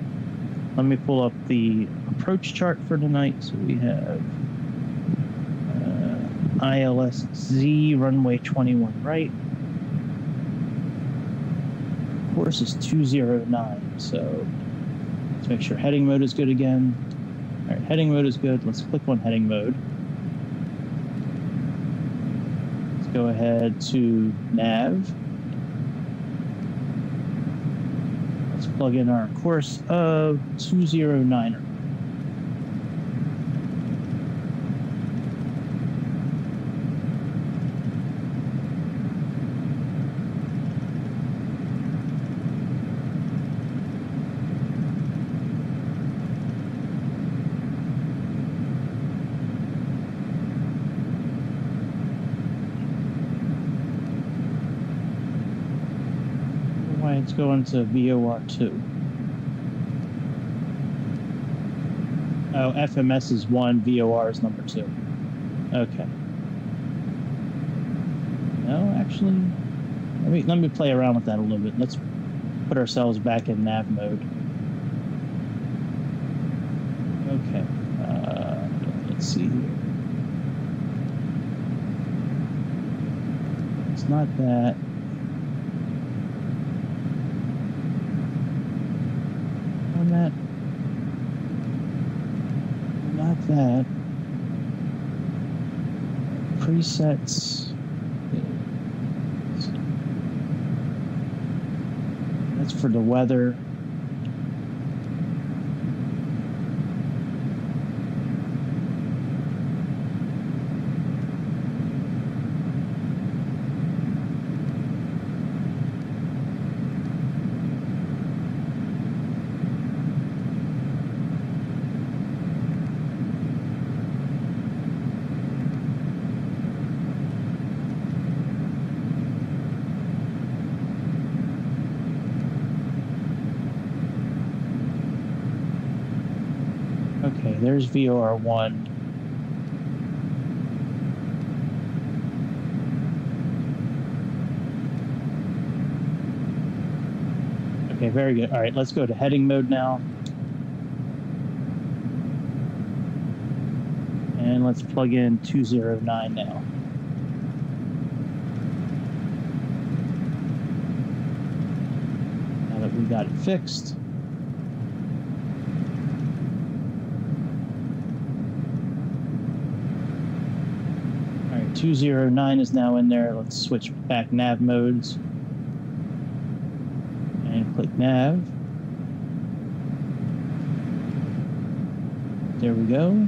let me pull up the approach chart for tonight. So we have ILSZ runway 21 right. Course is 209. So let's make sure heading mode is good again. All right, heading mode is good. Let's click on heading mode. Let's go ahead to nav. Let's plug in our course of 209er. Let's go into VOR2. Oh, FMS is 1, VOR is number 2. Okay. No, actually, let me play around with that a little bit. Let's put ourselves back in nav mode. Okay. Let's see here. It's not that. That, not that. Presets. That's for the weather. Okay, there's VOR1. Okay, very good. All right, let's go to heading mode now. And let's plug in 209 now. Now that we got it fixed. All right, 209 is now in there. Let's switch back nav modes. And click nav. There we go.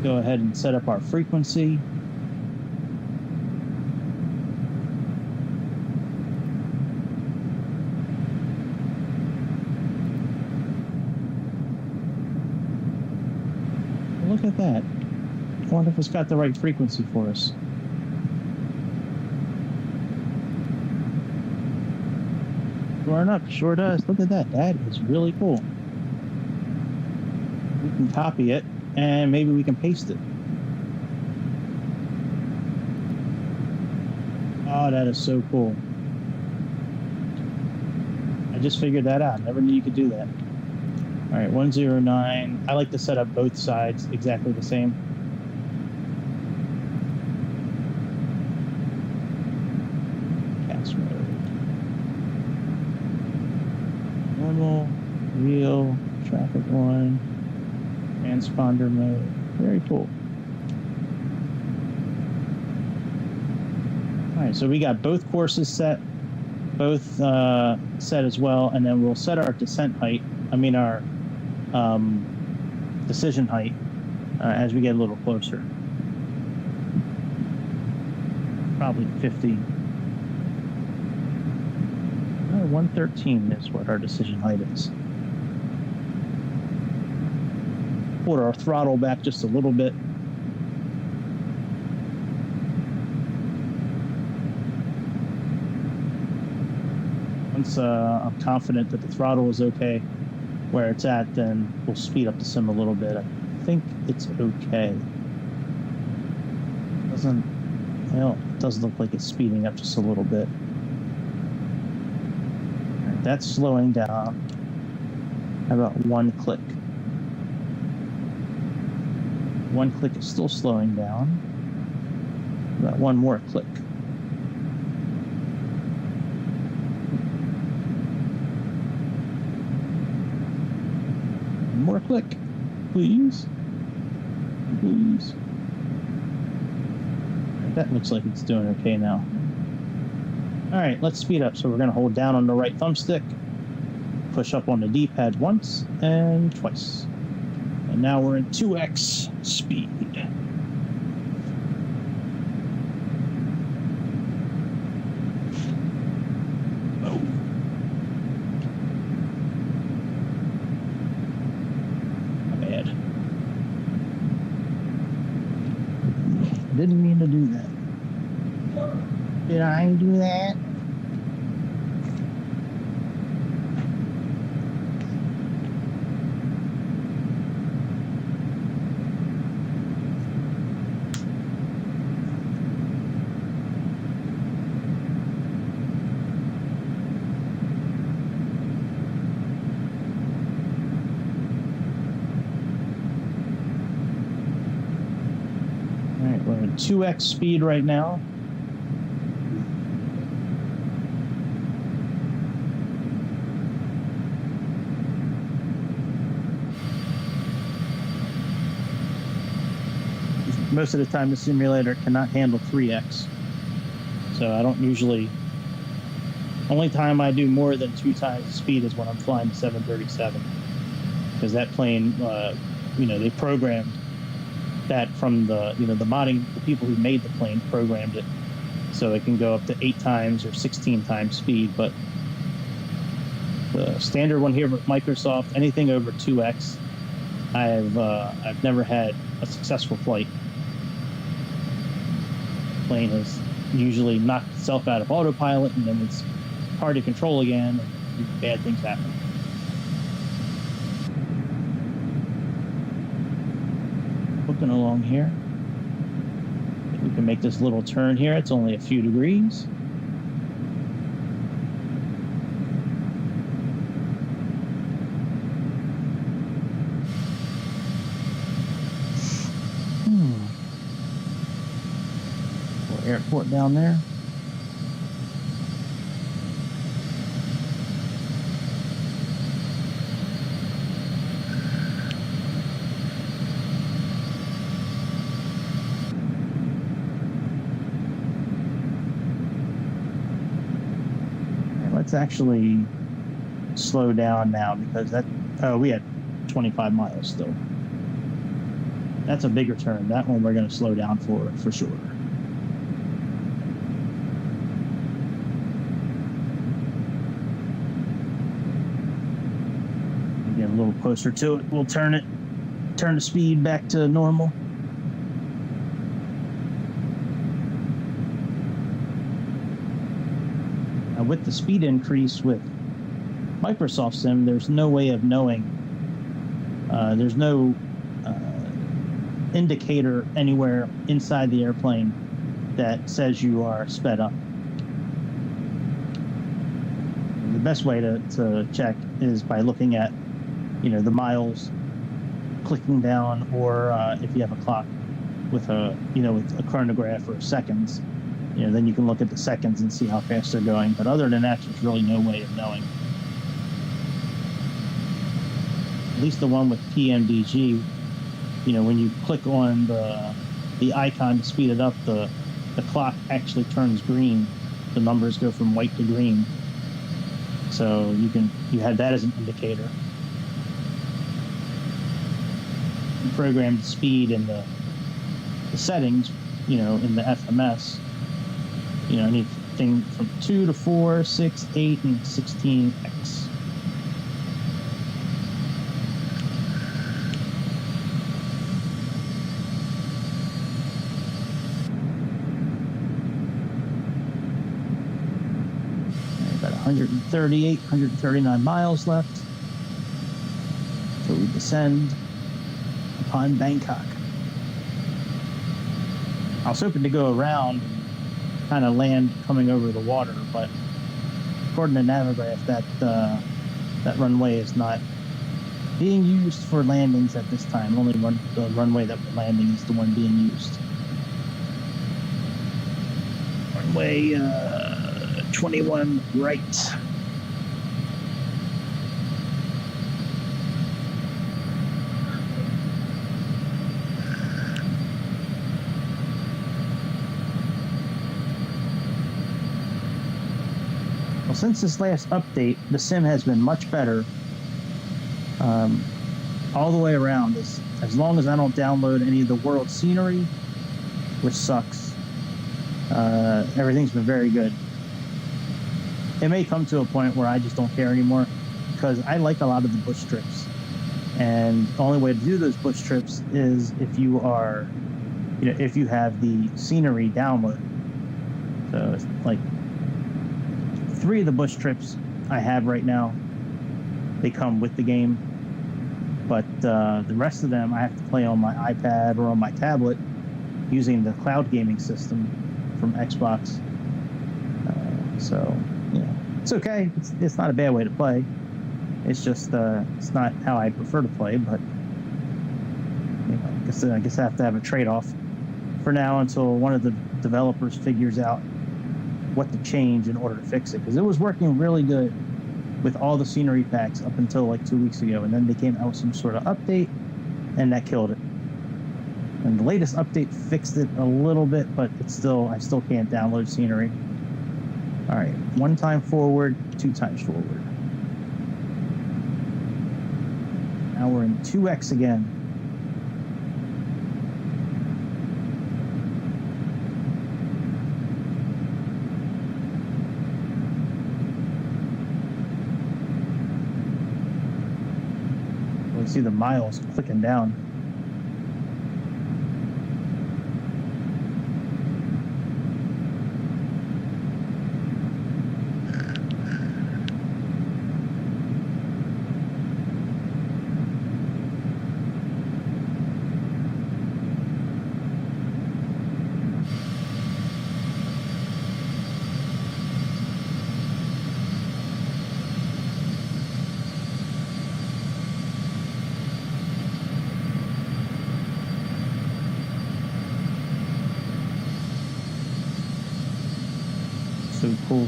Go ahead and set up our frequency. Look at that. I wonder if it's got the right frequency for us. Sure enough, sure does. Look at that. That is really cool. We can copy it, and maybe we can paste it. Oh, that is so cool. I just figured that out. Never knew you could do that. All right, 109. I like to set up both sides exactly the same. Cast mode. Normal, real, traffic 1, transponder mode. Very cool. All right, so we got both courses set, both set as well, and then we'll set our descent height. I mean our decision height as we get a little closer. Probably 50. 113 is what our decision height is. Pull our throttle back just a little bit. Once I'm confident that the throttle is okay where it's at, then we'll speed up the sim a little bit. I think it's okay. It does look like it's speeding up just a little bit. All right, that's slowing down. How about one click? One click is still slowing down. How about one more click? One more click, please. Please. That looks like it's doing okay now. All right, let's speed up. So we're going to hold down on the right thumbstick, push up on the D-pad once and twice. And now we're in 2x speed. Oh. My bad. Didn't mean to do that. Did I do that? All right, we're at 2x speed right now. Most of the time the simulator cannot handle 3x. So I don't usually, only time I do more than 2 times the speed is when I'm flying the 737. Because that plane, they programmed that from the modding, the people who made the plane programmed it so it can go up to 8 times or 16 times speed. But the standard one here with Microsoft, anything over 2x, I've never had a successful flight. The plane has usually knocked itself out of autopilot, and then it's hard to control again, and bad things happen. Looking along here, we can make this little turn here. It's only a few degrees. Little airport down there. Let's actually slow down now because we had 25 miles still. That's a bigger turn. That one we're going to slow down for sure. Get a little closer to it. We'll turn the speed back to normal. With the speed increase with Microsoft Sim, there's no way of knowing. There's no indicator anywhere inside the airplane that says you are sped up. The best way to check is by looking at, the miles, clicking down, or if you have a clock with with a chronograph or seconds. Then you can look at the seconds and see how fast they're going. But other than that, there's really no way of knowing. At least the one with PMDG, when you click on the icon to speed it up, the clock actually turns green. The numbers go from white to green. So you have that as an indicator. You program the speed and the settings, in the FMS. Anything from 2 to 4, 6, 8, and 16x. About 138, 139 miles left. So we descend upon Bangkok. I was hoping to go around and kind of land coming over the water, but according to Navigraph, that runway is not being used for landings at this time. Only the runway that we're landing is the one being used. Runway 21 right. Well, since this last update, the sim has been much better. All the way around. As long as I don't download any of the world scenery, which sucks, everything's been very good. It may come to a point where I just don't care anymore, because I like a lot of the bush trips, and the only way to do those bush trips is if you are, if you have the scenery downloaded. So it's like 3 of the bush trips I have right now, they come with the game, but the rest of them I have to play on my iPad or on my tablet using the cloud gaming system from Xbox. So it's okay. It's not a bad way to play. It's just it's not how I prefer to play, but I guess I have to have a trade-off for now until one of the developers figures out what to change in order to fix it, because it was working really good with all the scenery packs up until like 2 weeks ago, and then they came out with some sort of update and that killed it. And the latest update fixed it a little bit, but I still can't download scenery. All right, 1 time forward, 2 times forward. Now we're in 2x again. See the miles clicking down. So cool.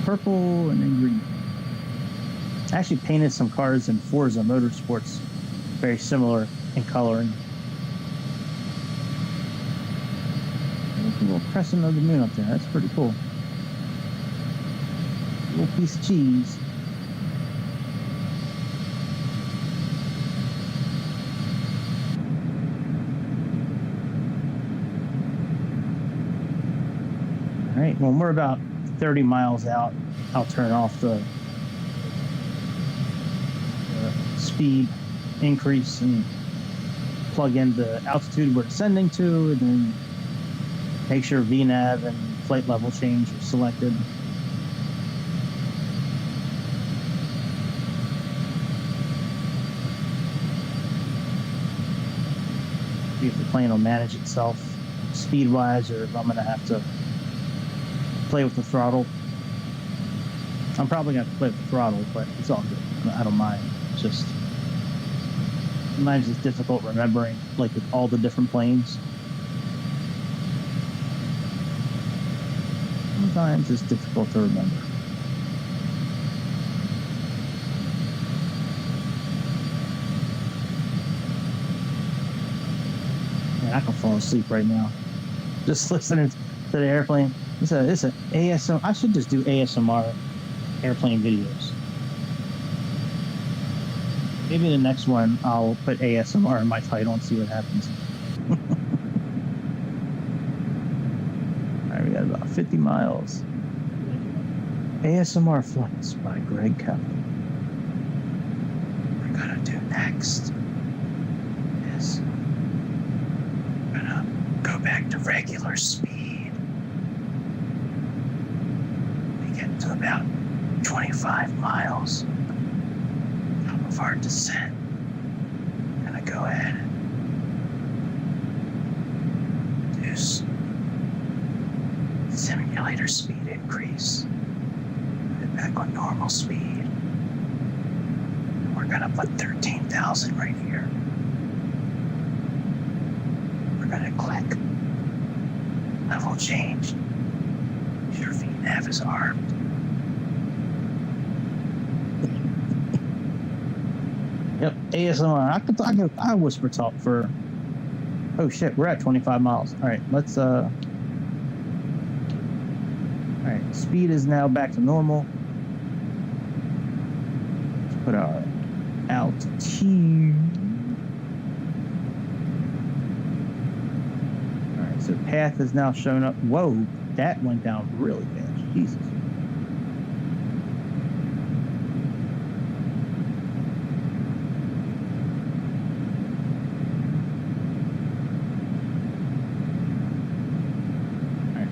Purple and then green. I actually painted some cars in Forza Motorsports, very similar in coloring. A little crescent of the moon up there. That's pretty cool. A little piece of cheese. All right, when we're about 30 miles out, I'll turn off the speed increase and plug in the altitude we're descending to, and then make sure VNAV and flight level change are selected. See if the plane will manage itself speed-wise, or if I'm going to have to play with the throttle. I'm probably going to have to play with the throttle, but it's all good. I don't mind. It's just sometimes it's difficult remembering, like, with all the different planes. Sometimes it's difficult to remember. Man, I can fall asleep right now just listening to the airplane. It's a ASMR. I should just do ASMR airplane videos. Maybe the next one I'll put ASMR in my title and see what happens. All right, we got about 50 miles. ASMR flights by Greg Kaplan. We're gonna do next is we're gonna go back to regular speed. We get to about 25 miles of our descent. Gonna go ahead and reduce simulator speed increase. Put it back on normal speed. And we're gonna put 13,000 right here. We're gonna click level change. Your VNAV is armed. Yep, ASMR. I whisper talk for. Oh shit, we're at 25 miles. All right, let's. All right, speed is now back to normal. Let's put our altitude. All right, so path is now showing up. Whoa, that went down really fast. Jesus.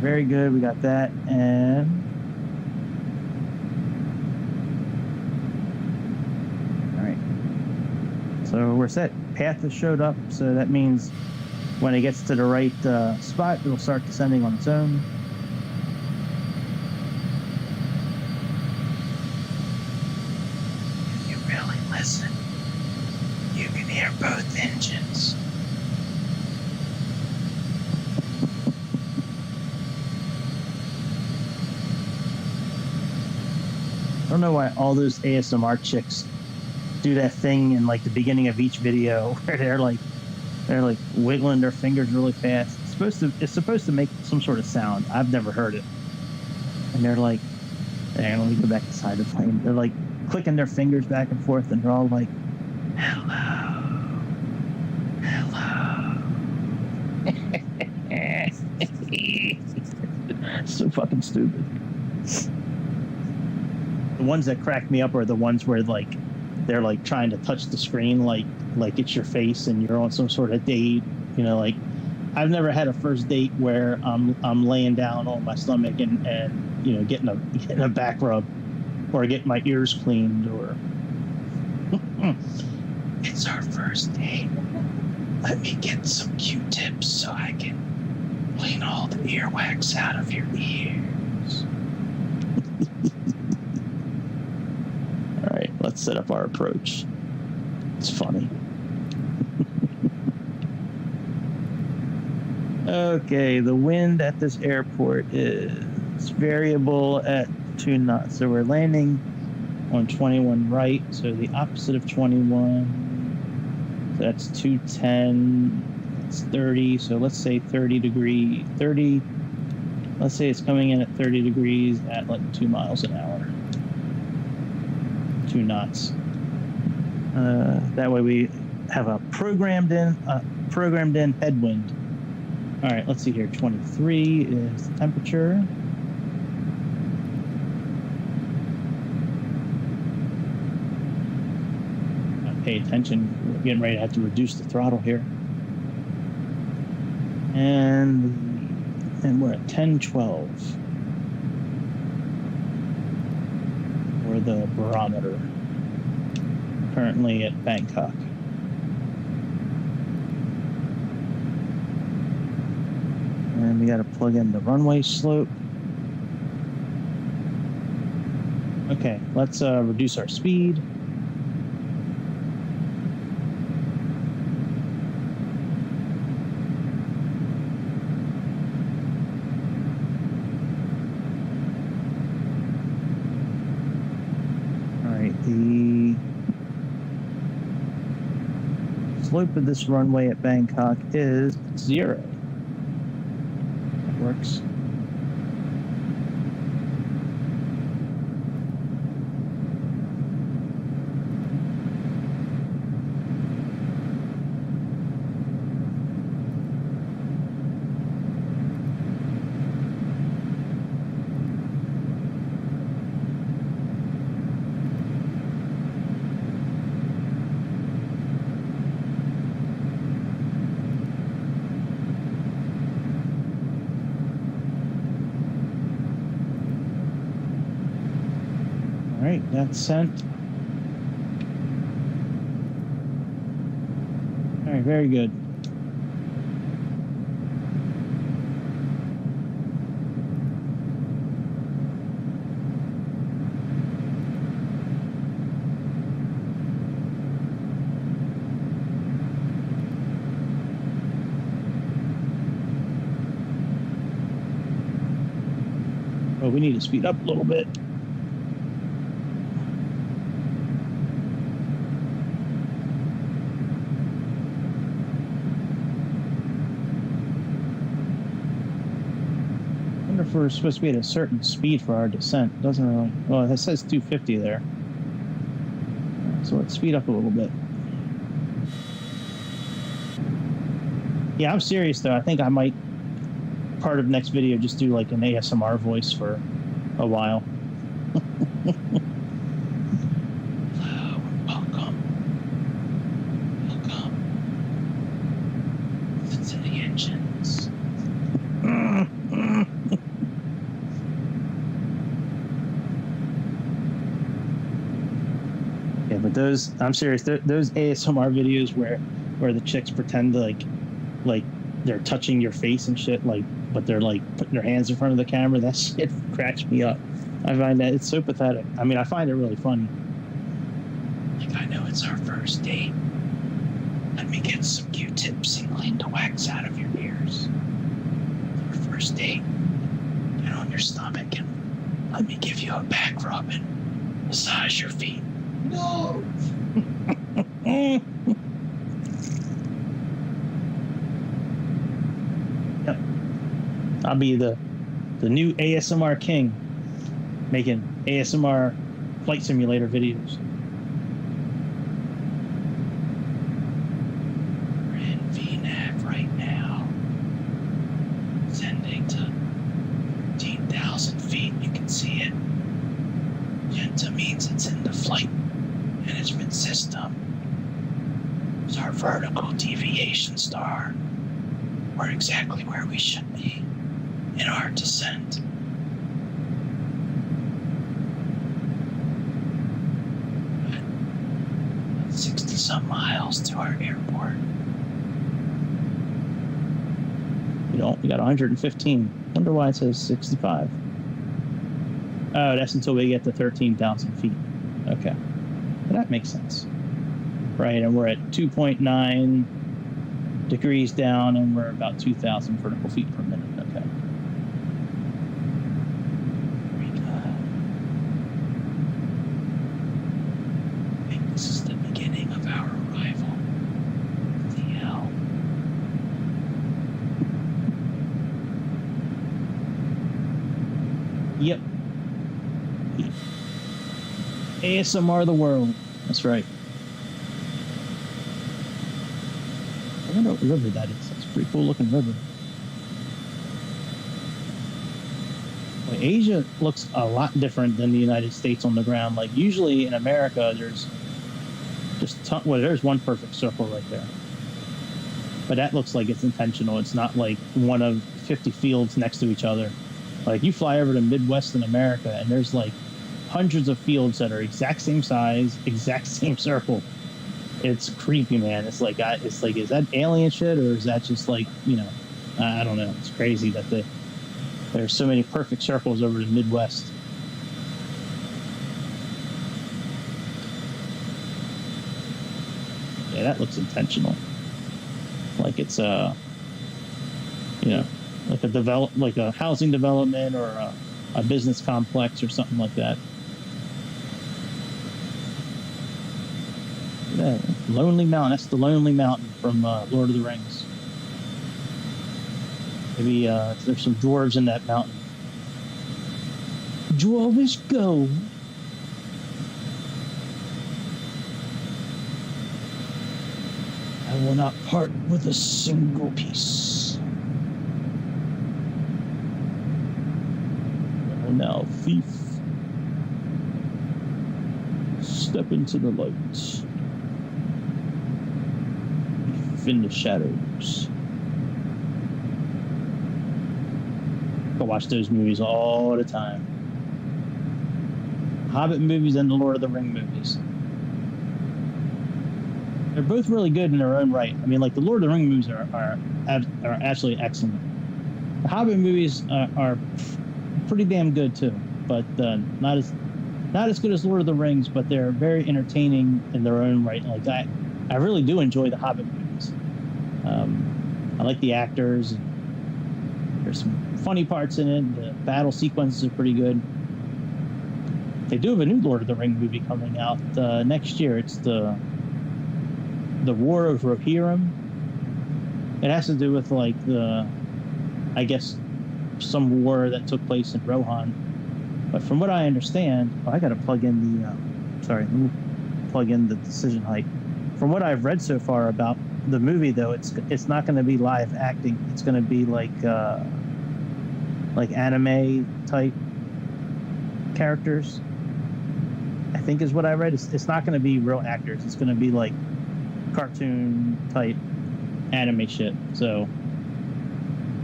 Very good, we got that, and all right, so we're set. Path has showed up, so that means when it gets to the right spot, it'll start descending on its own. If you really listen, you can hear both engines. I don't know why all those ASMR chicks do that thing in like the beginning of each video where they're like wiggling their fingers really fast. It's supposed to make some sort of sound. I've never heard it. And they're like, let me go back inside the plane. They're like clicking their fingers back and forth, and they're all like, hello, hello. So fucking stupid. The ones that crack me up are the ones where like they're like trying to touch the screen like it's your face and you're on some sort of date. You know, like I've never had a first date where I'm laying down on my stomach and you know getting a back rub or getting my ears cleaned or it's our first date. Let me get some Q-tips so I can clean all the earwax out of your ears. All right, let's set up our approach. It's funny. Okay, the wind at this airport is variable at 2 knots. So we're landing on 21 right, so the opposite of 21. So that's 210. It's 30, so let's say 30. Let's say it's coming in at 30 degrees at like 2 miles an hour. 2 knots. That way we have a programmed in headwind. All right, let's see here. 23 is the temperature. Pay attention. We're getting ready to have to reduce the throttle here. And we're at 1012 for the barometer. Currently at Bangkok. And we got to plug in the runway slope. Okay, let's reduce our speed. The slope of this runway at Bangkok is 0. That works. All right, that's sent. right, very good. Oh, we need to speed up a little bit. I wonder if we're supposed to be at a certain speed for our descent. It doesn't really. Well, it says 250 there. So let's speed up a little bit. Yeah, I'm serious though. I think I might, part of next video, just do like an ASMR voice for a while. Hello and welcome to the engines. Yeah, but those, I'm serious, those ASMR videos where the chicks pretend to like they're touching your face and shit, like, but they're like putting their hands in front of the camera, that shit cracks me up. I find that it's so pathetic. I mean, I find it really funny. Like, I know it's our first date. Let me get some Q-tips and clean the wax out of your ears. It's our first date. Get on your stomach and let me give you a back rub and massage your feet. No! Yep. I'll be the new ASMR king, making ASMR flight simulator videos. We're in VNAV right now. Sending to 13,000 feet. You can see it. Genta means it's in the flight management system. It's our vertical deviation star. We're exactly where we should be in our descent. At 60-some miles to our airport. We got 115. Wonder why it says 65. Oh, that's until we get to 13,000 feet. Okay. Well, that makes sense. Right, and we're at 2.9 degrees down, and we're about 2,000 vertical feet per minute. Okay. Very good. I think this is the beginning of our arrival. DL. Yep. ASMR the world. That's right. I wonder what river that is. That's a pretty cool looking river. Well, Asia looks a lot different than the United States on the ground. Like, usually in America, there's just there's one perfect circle right there. But that looks like it's intentional. It's not like one of 50 fields next to each other. Like, you fly over to Midwestern America, and there's like hundreds of fields that are exact same size, exact same circle. It's creepy, man. It's like, is that alien shit, or is that just like, I don't know. It's crazy that there's so many perfect circles over the Midwest. Yeah, that looks intentional. Like it's like a housing development or a business complex or something like that. Yeah, Lonely Mountain. That's the Lonely Mountain from Lord of the Rings. Maybe there's some dwarves in that mountain. Dwarvish gold. I will not part with a single piece. Oh, now, thief. Step into the light. In the shadows. I watch those movies all the time. Hobbit movies and the Lord of the Ring movies. they're both really good in their own right. I mean, like the Lord of the Rings movies are absolutely excellent. The Hobbit movies are pretty damn good too, but not as good as Lord of the Rings, but they're very entertaining in their own right. Like I really do enjoy the Hobbit movies. I like the actors. There's some funny parts in it. The battle sequences are pretty good. They do have a new Lord of the Rings movie coming out next year. It's the War of Rohirrim. It has to do with like I guess some war that took place in Rohan. But from what I understand, I got to plug in let me plug in the decision height. From what I've read so far about the movie, though, it's not going to be live acting. It's going to be like anime type characters. I think is what I read. It's not going to be real actors. It's going to be like cartoon type anime shit. So,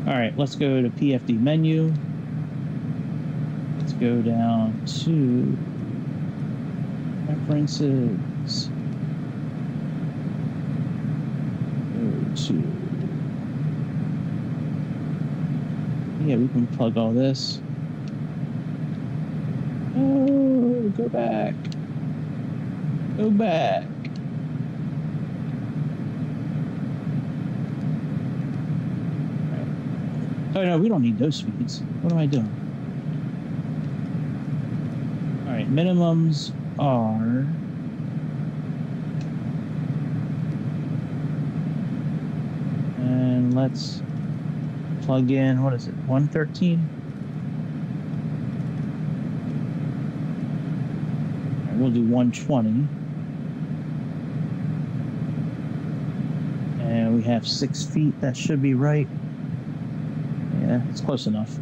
all right, let's go to PFD menu. Let's go down to preferences. Yeah, we can plug all this. Oh, go back. Go back. Right. Oh no, we don't need those speeds. What am I doing? All right, minimums are. And let's plug in, what is it, 113? All right, we'll do 120. And we have 6 feet, that should be right. Yeah, it's close enough.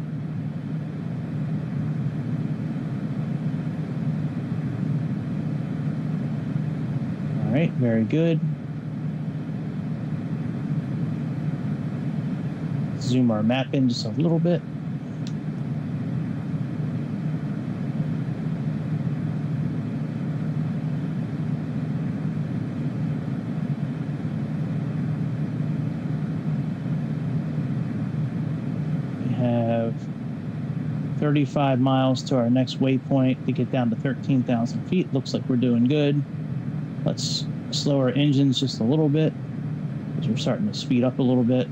All right, very good. Zoom our map in just a little bit. We have 35 miles to our next waypoint to get down to 13,000 feet. Looks like we're doing good. Let's slow our engines just a little bit because we're starting to speed up a little bit.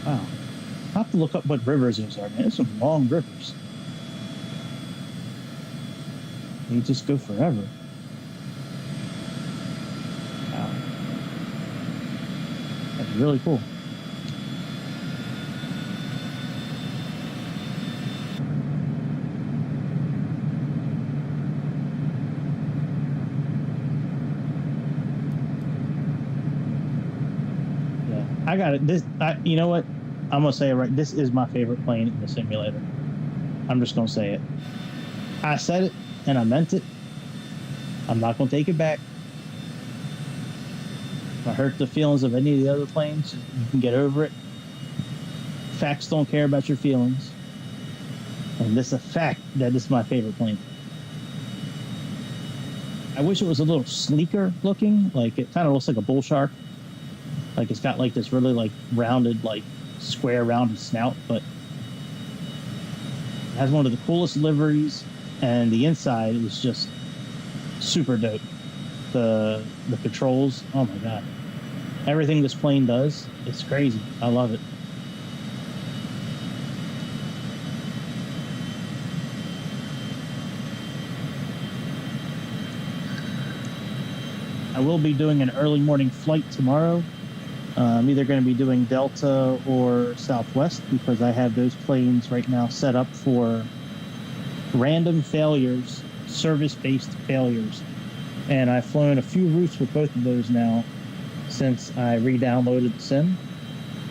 Wow. I'll have to look up what rivers those are, man. There's some long rivers. They just go forever. Wow. That's really cool. Yeah, I got it. You know what? I'm gonna say it right. This is my favorite plane in the simulator. I'm just gonna say it. I said it and I meant it. I'm not gonna take it back. If I hurt the feelings of any of the other planes, you can get over it. Facts don't care about your feelings. And this is a fact that this is my favorite plane. I wish it was a little sleeker looking. Like it kind of looks like a bull shark. Like it's got like this really like rounded, like square rounded snout, but it has one of the coolest liveries, and the inside is just super dope. The controls, oh my god, everything this plane does, it's crazy. I love it. I will be doing an early morning flight tomorrow. I'm either going to be doing Delta or Southwest because I have those planes right now set up for random failures, service-based failures. And I've flown a few routes with both of those now since I re-downloaded the sim.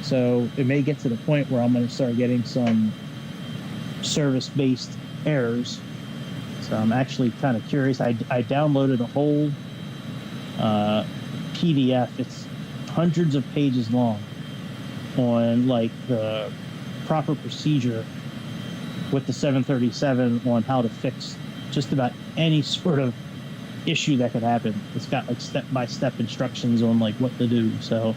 So it may get to the point where I'm going to start getting some service-based errors. So I'm actually kind of curious. I downloaded a whole PDF. It's hundreds of pages long, on like the proper procedure with the 737 on how to fix just about any sort of issue that could happen. It's got like step-by-step instructions on like what to do. So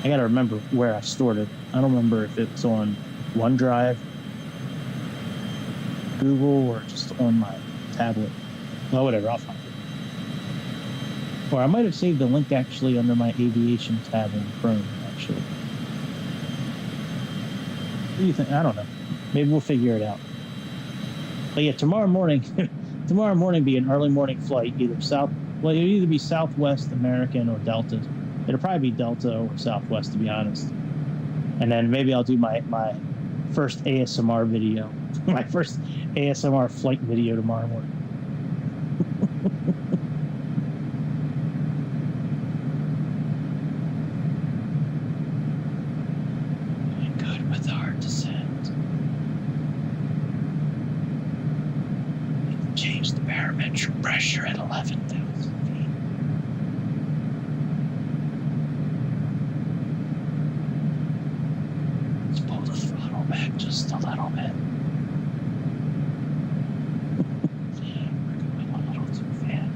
I got to remember where I stored it. I don't remember if it's on OneDrive, Google, or just on my tablet. Well, whatever, I'll find it. Or I might have saved the link actually under my aviation tab on Chrome, actually. What do you think? I don't know. Maybe we'll figure it out. But yeah, tomorrow morning be an early morning flight, it'll either be Southwest, American, or Delta. It'll probably be Delta or Southwest, to be honest. And then maybe I'll do my first ASMR video, my first ASMR flight video tomorrow morning. Doing good with our descent. Change the barometric pressure at 11,000 feet. Let's pull the throttle back just a little bit. We're going a little too fast.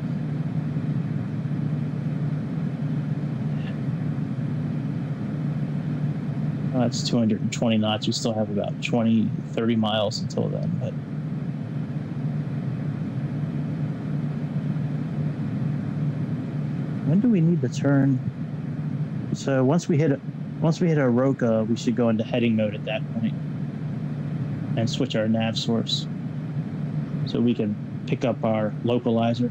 Well, that's 220 knots. We still have about 30 miles until then, but when do we need to turn? So once we hit Oroka, we should go into heading mode at that point and switch our nav source so we can pick up our localizer.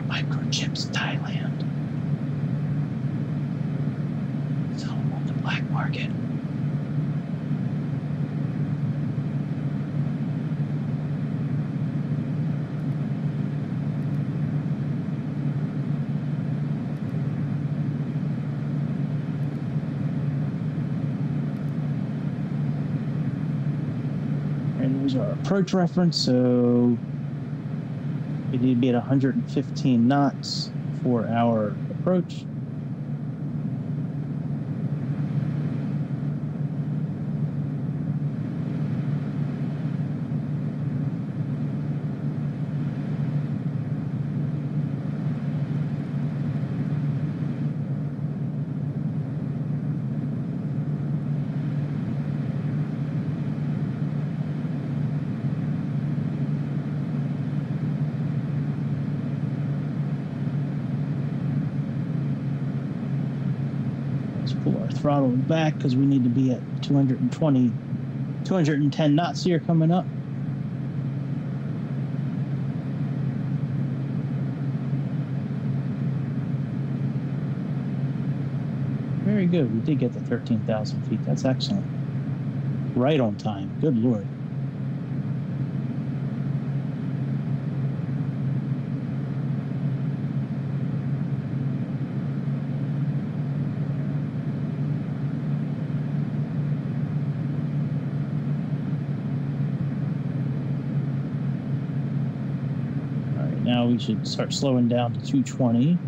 Microchips, Thailand. Sell them on the black market. And there's our approach reference, so we need to be at 115 knots for our approach. Throttle back because we need to be at 210 knots here coming up. Very good. We did get to 13,000 feet. That's excellent. Right on time. Good Lord. Now we should start slowing down to 220.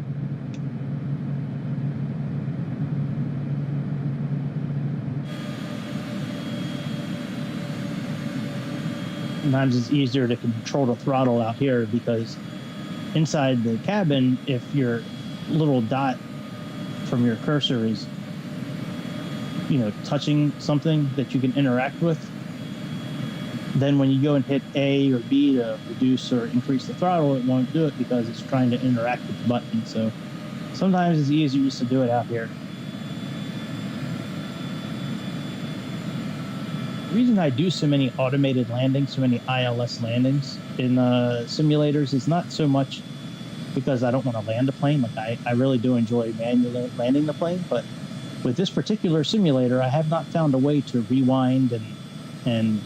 Sometimes it's easier to control the throttle out here because inside the cabin, if your little dot from your cursor is, touching something that you can interact with, then when you go and hit A or B to reduce or increase the throttle, it won't do it because it's trying to interact with the button. So sometimes it's easier just to do it out here. The reason I do so many automated landings, so many ILS landings, in simulators is not so much because I don't want to land a plane. Like I really do enjoy manually landing the plane, but with this particular simulator, I have not found a way to rewind and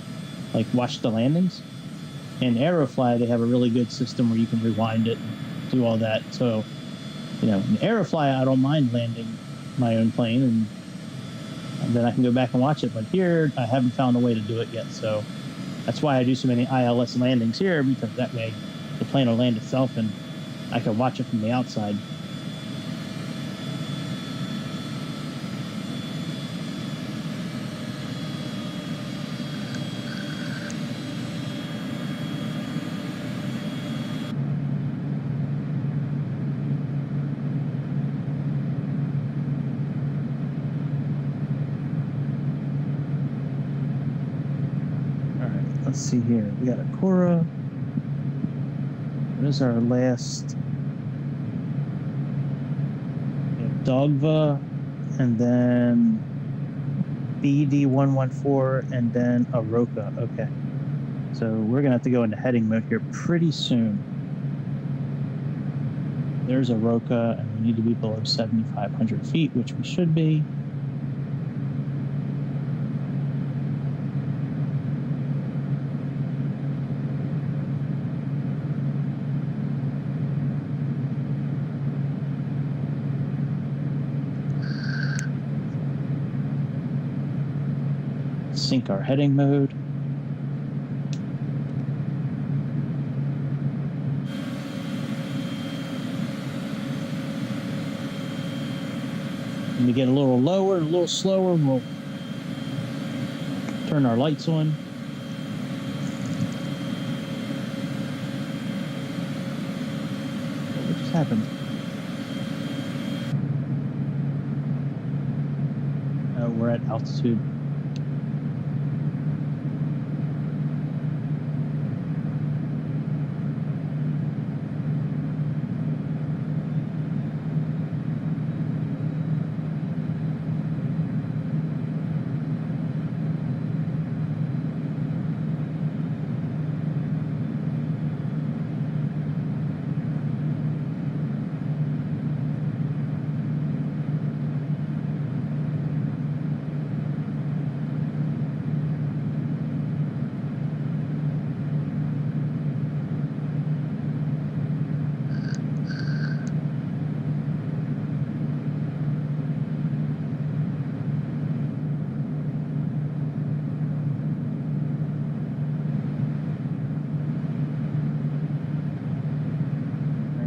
like watch the landings. In Aerofly, they have a really good system where you can rewind it and do all that. So, in Aerofly, I don't mind landing my own plane, and then I can go back and watch it. But here, I haven't found a way to do it yet. So that's why I do so many ILS landings here, because that way the plane will land itself and I can watch it from the outside. Let's see here. We got a Cora. What is our last? We have Dogva, and then BD114, and then Aroka. Okay. So we're gonna have to go into heading mode here pretty soon. There's Aroka, and we need to be below 7,500 feet, which we should be. Sync our heading mode. When we get a little lower, a little slower, we'll turn our lights on. What just happened? Oh, we're at altitude.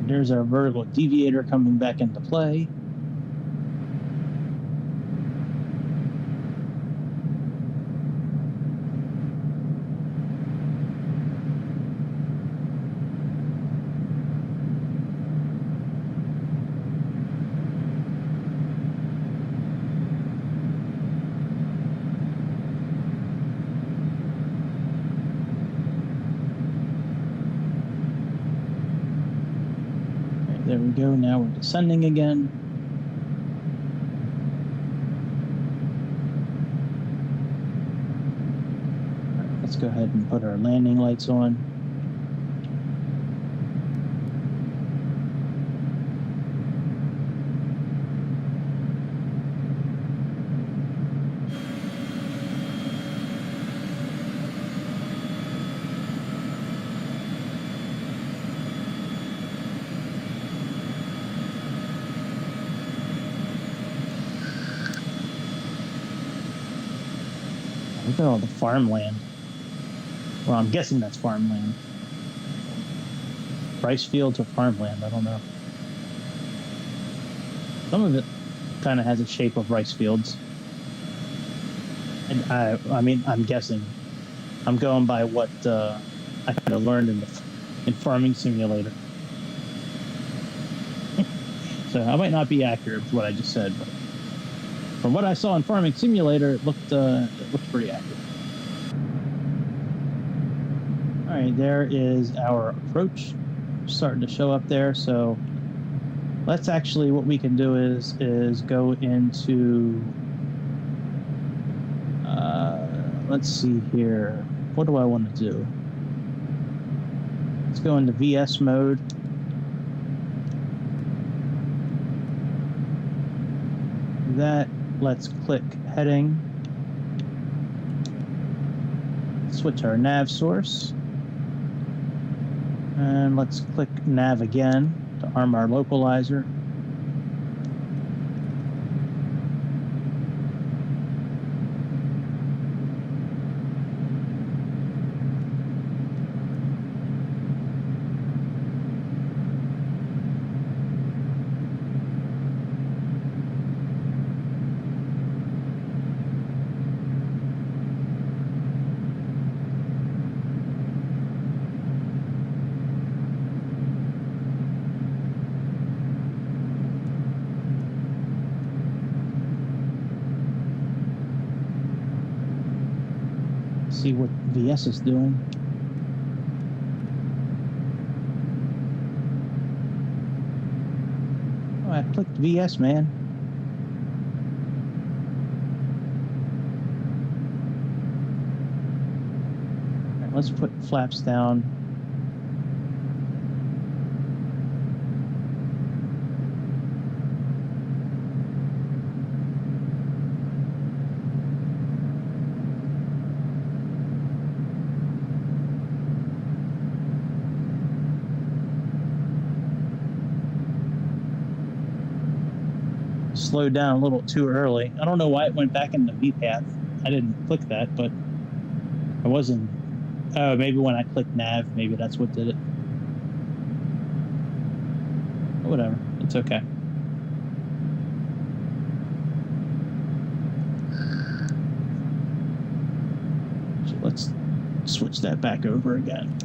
There's our vertical deviator coming back into play. There we go. Now we're descending again. All right, let's go ahead and put our landing lights on. Look at all the farmland. Well, I'm guessing that's farmland. Rice fields or farmland, I don't know. Some of it kind of has a shape of rice fields. And I mean, I'm guessing. I'm going by what I kind of learned in Farming Simulator. So I might not be accurate with what I just said, but from what I saw in Farming Simulator, it looked pretty accurate. All right, there is our approach starting to show up there. So let's actually, what we can do is go into, let's see here. What do I want to do? Let's go into VS mode. That, let's click heading. Switch our nav source. And let's click nav again to arm our localizer. See what VS is doing. Oh, I clicked VS, man. All right, let's put flaps down. Slowed down a little too early. I don't know why it went back into V path. I didn't click that, but I wasn't. Oh, maybe when I clicked nav, maybe that's what did it. But whatever, it's okay. So let's switch that back over again.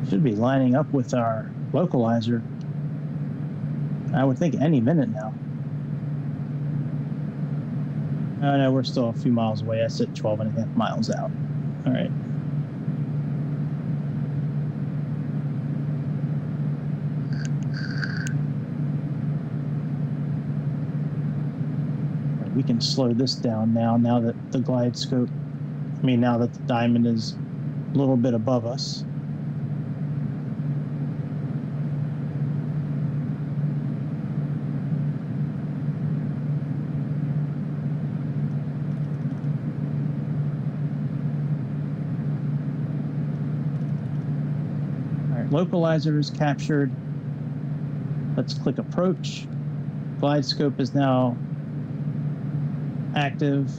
Should be lining up with our localizer. I would think any minute now. Oh no, we're still a few miles away. I sit 12.5 miles out. All right. We can slow this down now that the glide scope, now that the diamond is a little bit above us. Localizer is captured. Let's click approach. Glide scope is now active,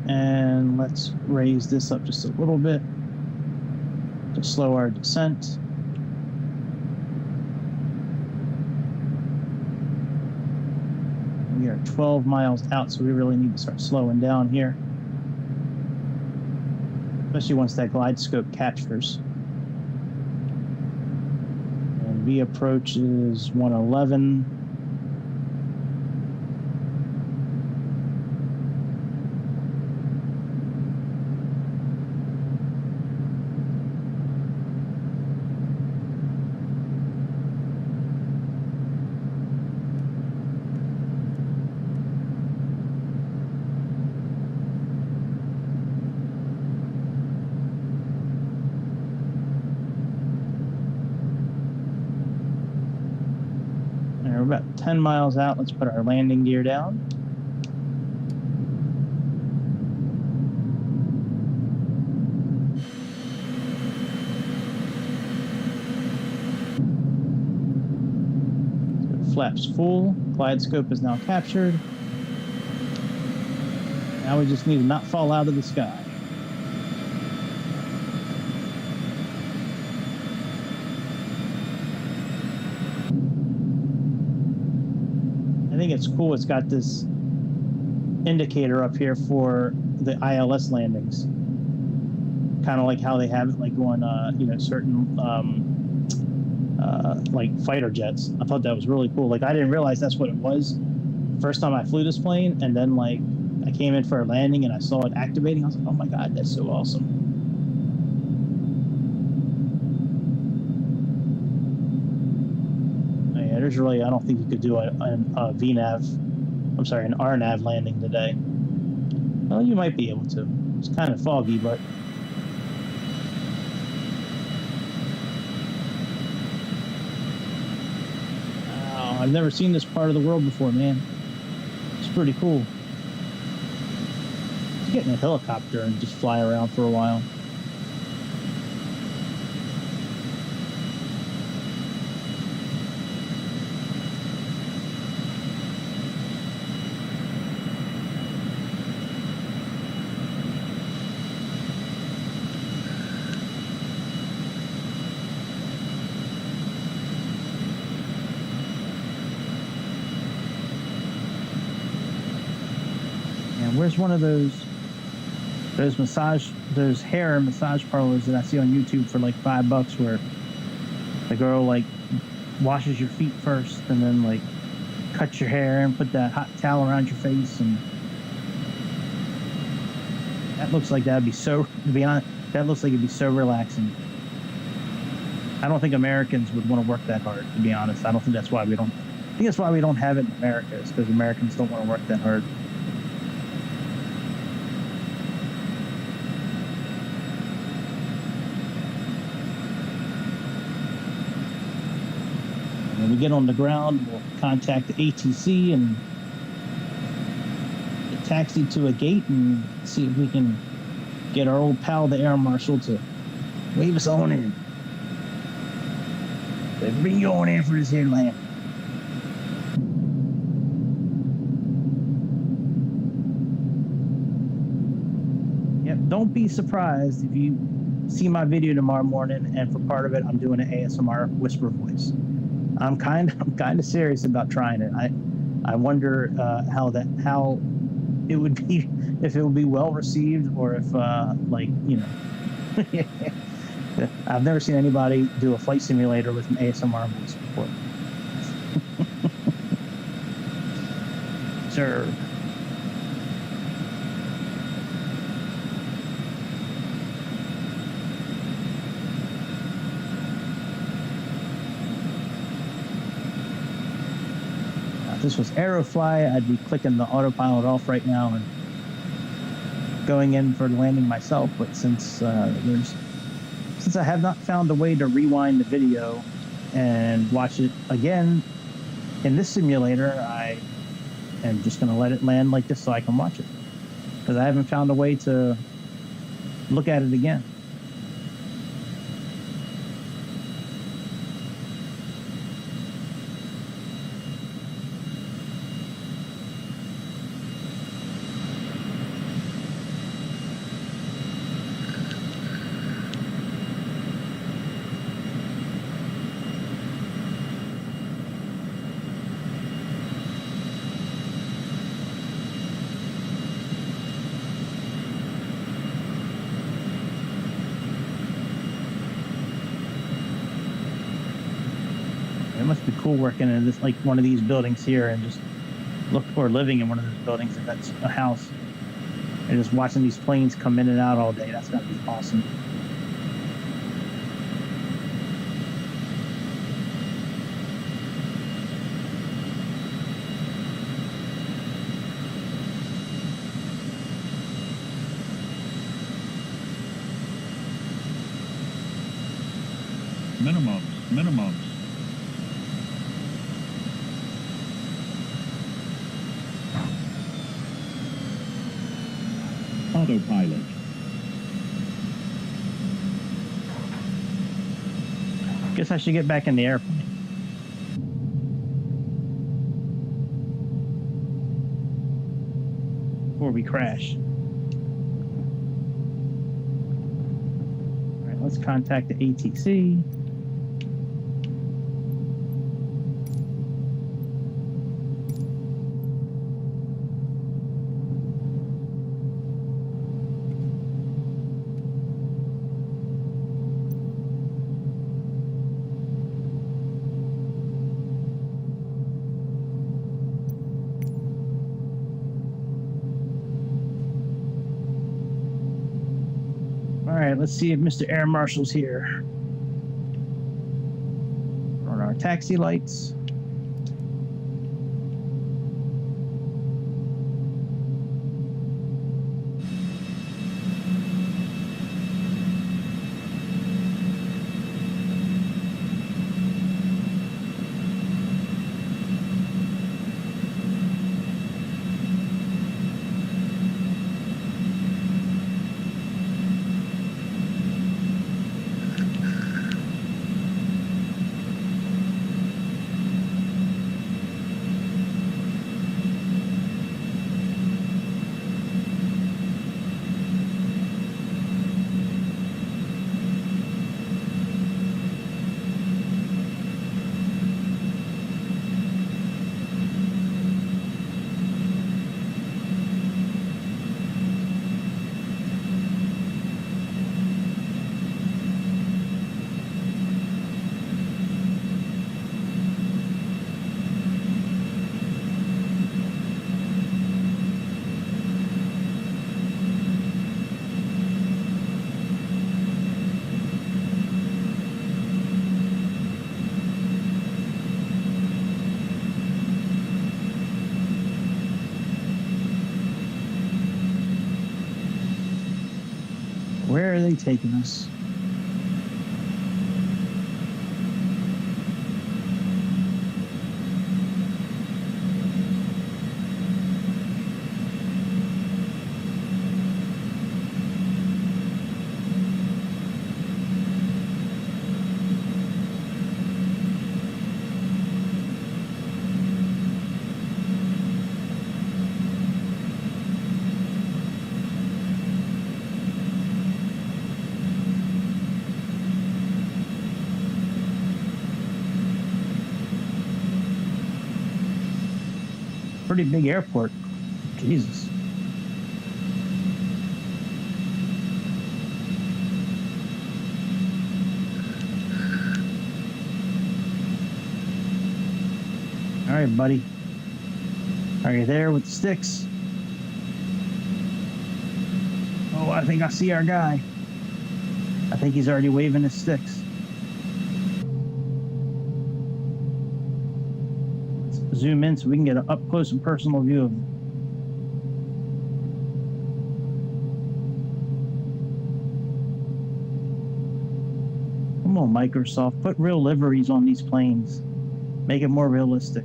and let's raise this up just a little bit to slow our descent. We are 12 miles out, so we really need to start slowing down here, especially once that glide scope captures. V approach is 111. We're about 10 miles out. Let's put our landing gear down. Flaps full. Kaleidoscope is now captured. Now we just need to not fall out of the sky. I think it's cool. It's got this indicator up here for the ILS landings. Kind of like how they have it like on, you know, certain like fighter jets. I thought that was really cool. Like I didn't realize that's what it was first time I flew this plane, and then like I came in for a landing and I saw it activating. I was like, oh my god, that's so awesome. Oh, yeah, there's really, I don't think you could do a VNAV, I'm sorry, an RNAV landing today. Well, you might be able to. It's kind of foggy, but I've never seen this part of the world before, man. It's pretty cool. Just get in a helicopter and just fly around for a while. Where's one of those hair and massage parlors that I see on YouTube for like $5 where the girl like washes your feet first and then like cuts your hair and put that hot towel around your face, and that looks like that'd be so, to be honest, that looks like it'd be so relaxing. I don't think Americans would want to work that hard, to be honest. I think that's why we don't have it in America, is because Americans don't want to work that hard. When we get on the ground, we'll contact the ATC and get taxied to a gate and see if we can get our old pal, the air marshal, to wave us on in. They bring you on in for this here land. Yep, don't be surprised if you see my video tomorrow morning and for part of it I'm doing an ASMR whisper voice. I'm kind of serious about trying it. I wonder how it would be, if it would be well received, or if like, you know, I've never seen anybody do a flight simulator with an ASMR voice before. Sir. If this was Aerofly, I'd be clicking the autopilot off right now and going in for the landing myself. But since I have not found a way to rewind the video and watch it again in this simulator, I am just going to let it land like this so I can watch it, because I haven't found a way to look at it again. It must be cool working in this, like one of these buildings here, and just living in one of those buildings if that's a house, and just watching these planes come in and out all day. That's gotta be awesome. Minimums. Autopilot. Guess I should get back in the airplane. before we crash. All right, let's contact the ATC. All right, let's see if Mr. Air Marshal's here. On our taxi lights. Where are they taking us? Pretty big airport. Jesus. All right, buddy. Are you there with the sticks? Oh, I think I see our guy. I think he's already waving his sticks. Zoom in so we can get an up close and personal view of him. Come on, Microsoft, put real liveries on these planes. Make it more realistic.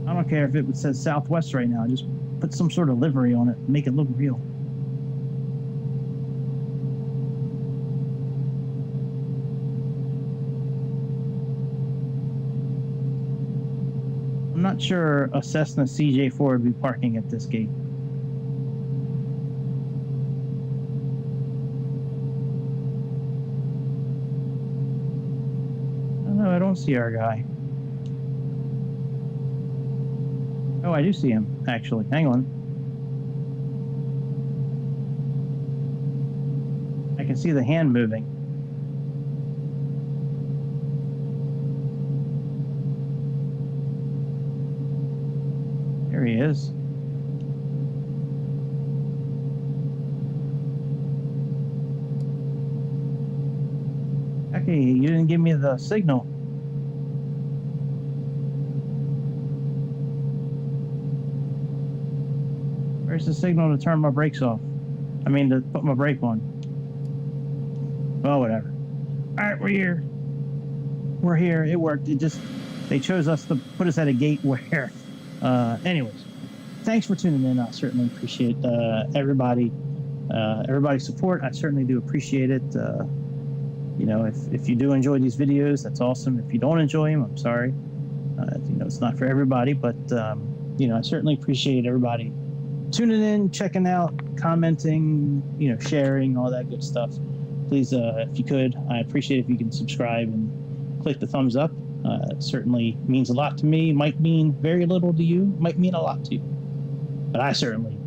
I don't care if it says Southwest right now, just put some sort of livery on it, make it look real. I'm not sure a Cessna CJ4 would be parking at this gate. Oh, no, I don't see our guy. Oh, I do see him, actually. Hang on. I can see the hand moving. There he is. Okay, you didn't give me the signal. Where's the signal to turn my brakes off? I mean, to put my brake on. Well, whatever. All right, we're here. We're here. It worked. They chose us to put us at a gate where... anyways, thanks for tuning in. I certainly appreciate everybody's support. I certainly do appreciate it. You know, if you do enjoy these videos, that's awesome. If you don't enjoy them, I'm sorry. You know, it's not for everybody, but you I certainly appreciate everybody tuning in, checking out, commenting, sharing, all that good stuff. Please, if you could, I appreciate if you can subscribe and click the thumbs up. It certainly means a lot to me. Might mean very little to you. Might mean a lot to you. But I certainly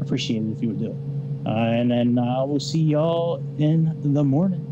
appreciate it if you would do it. And then we'll see y'all in the morning.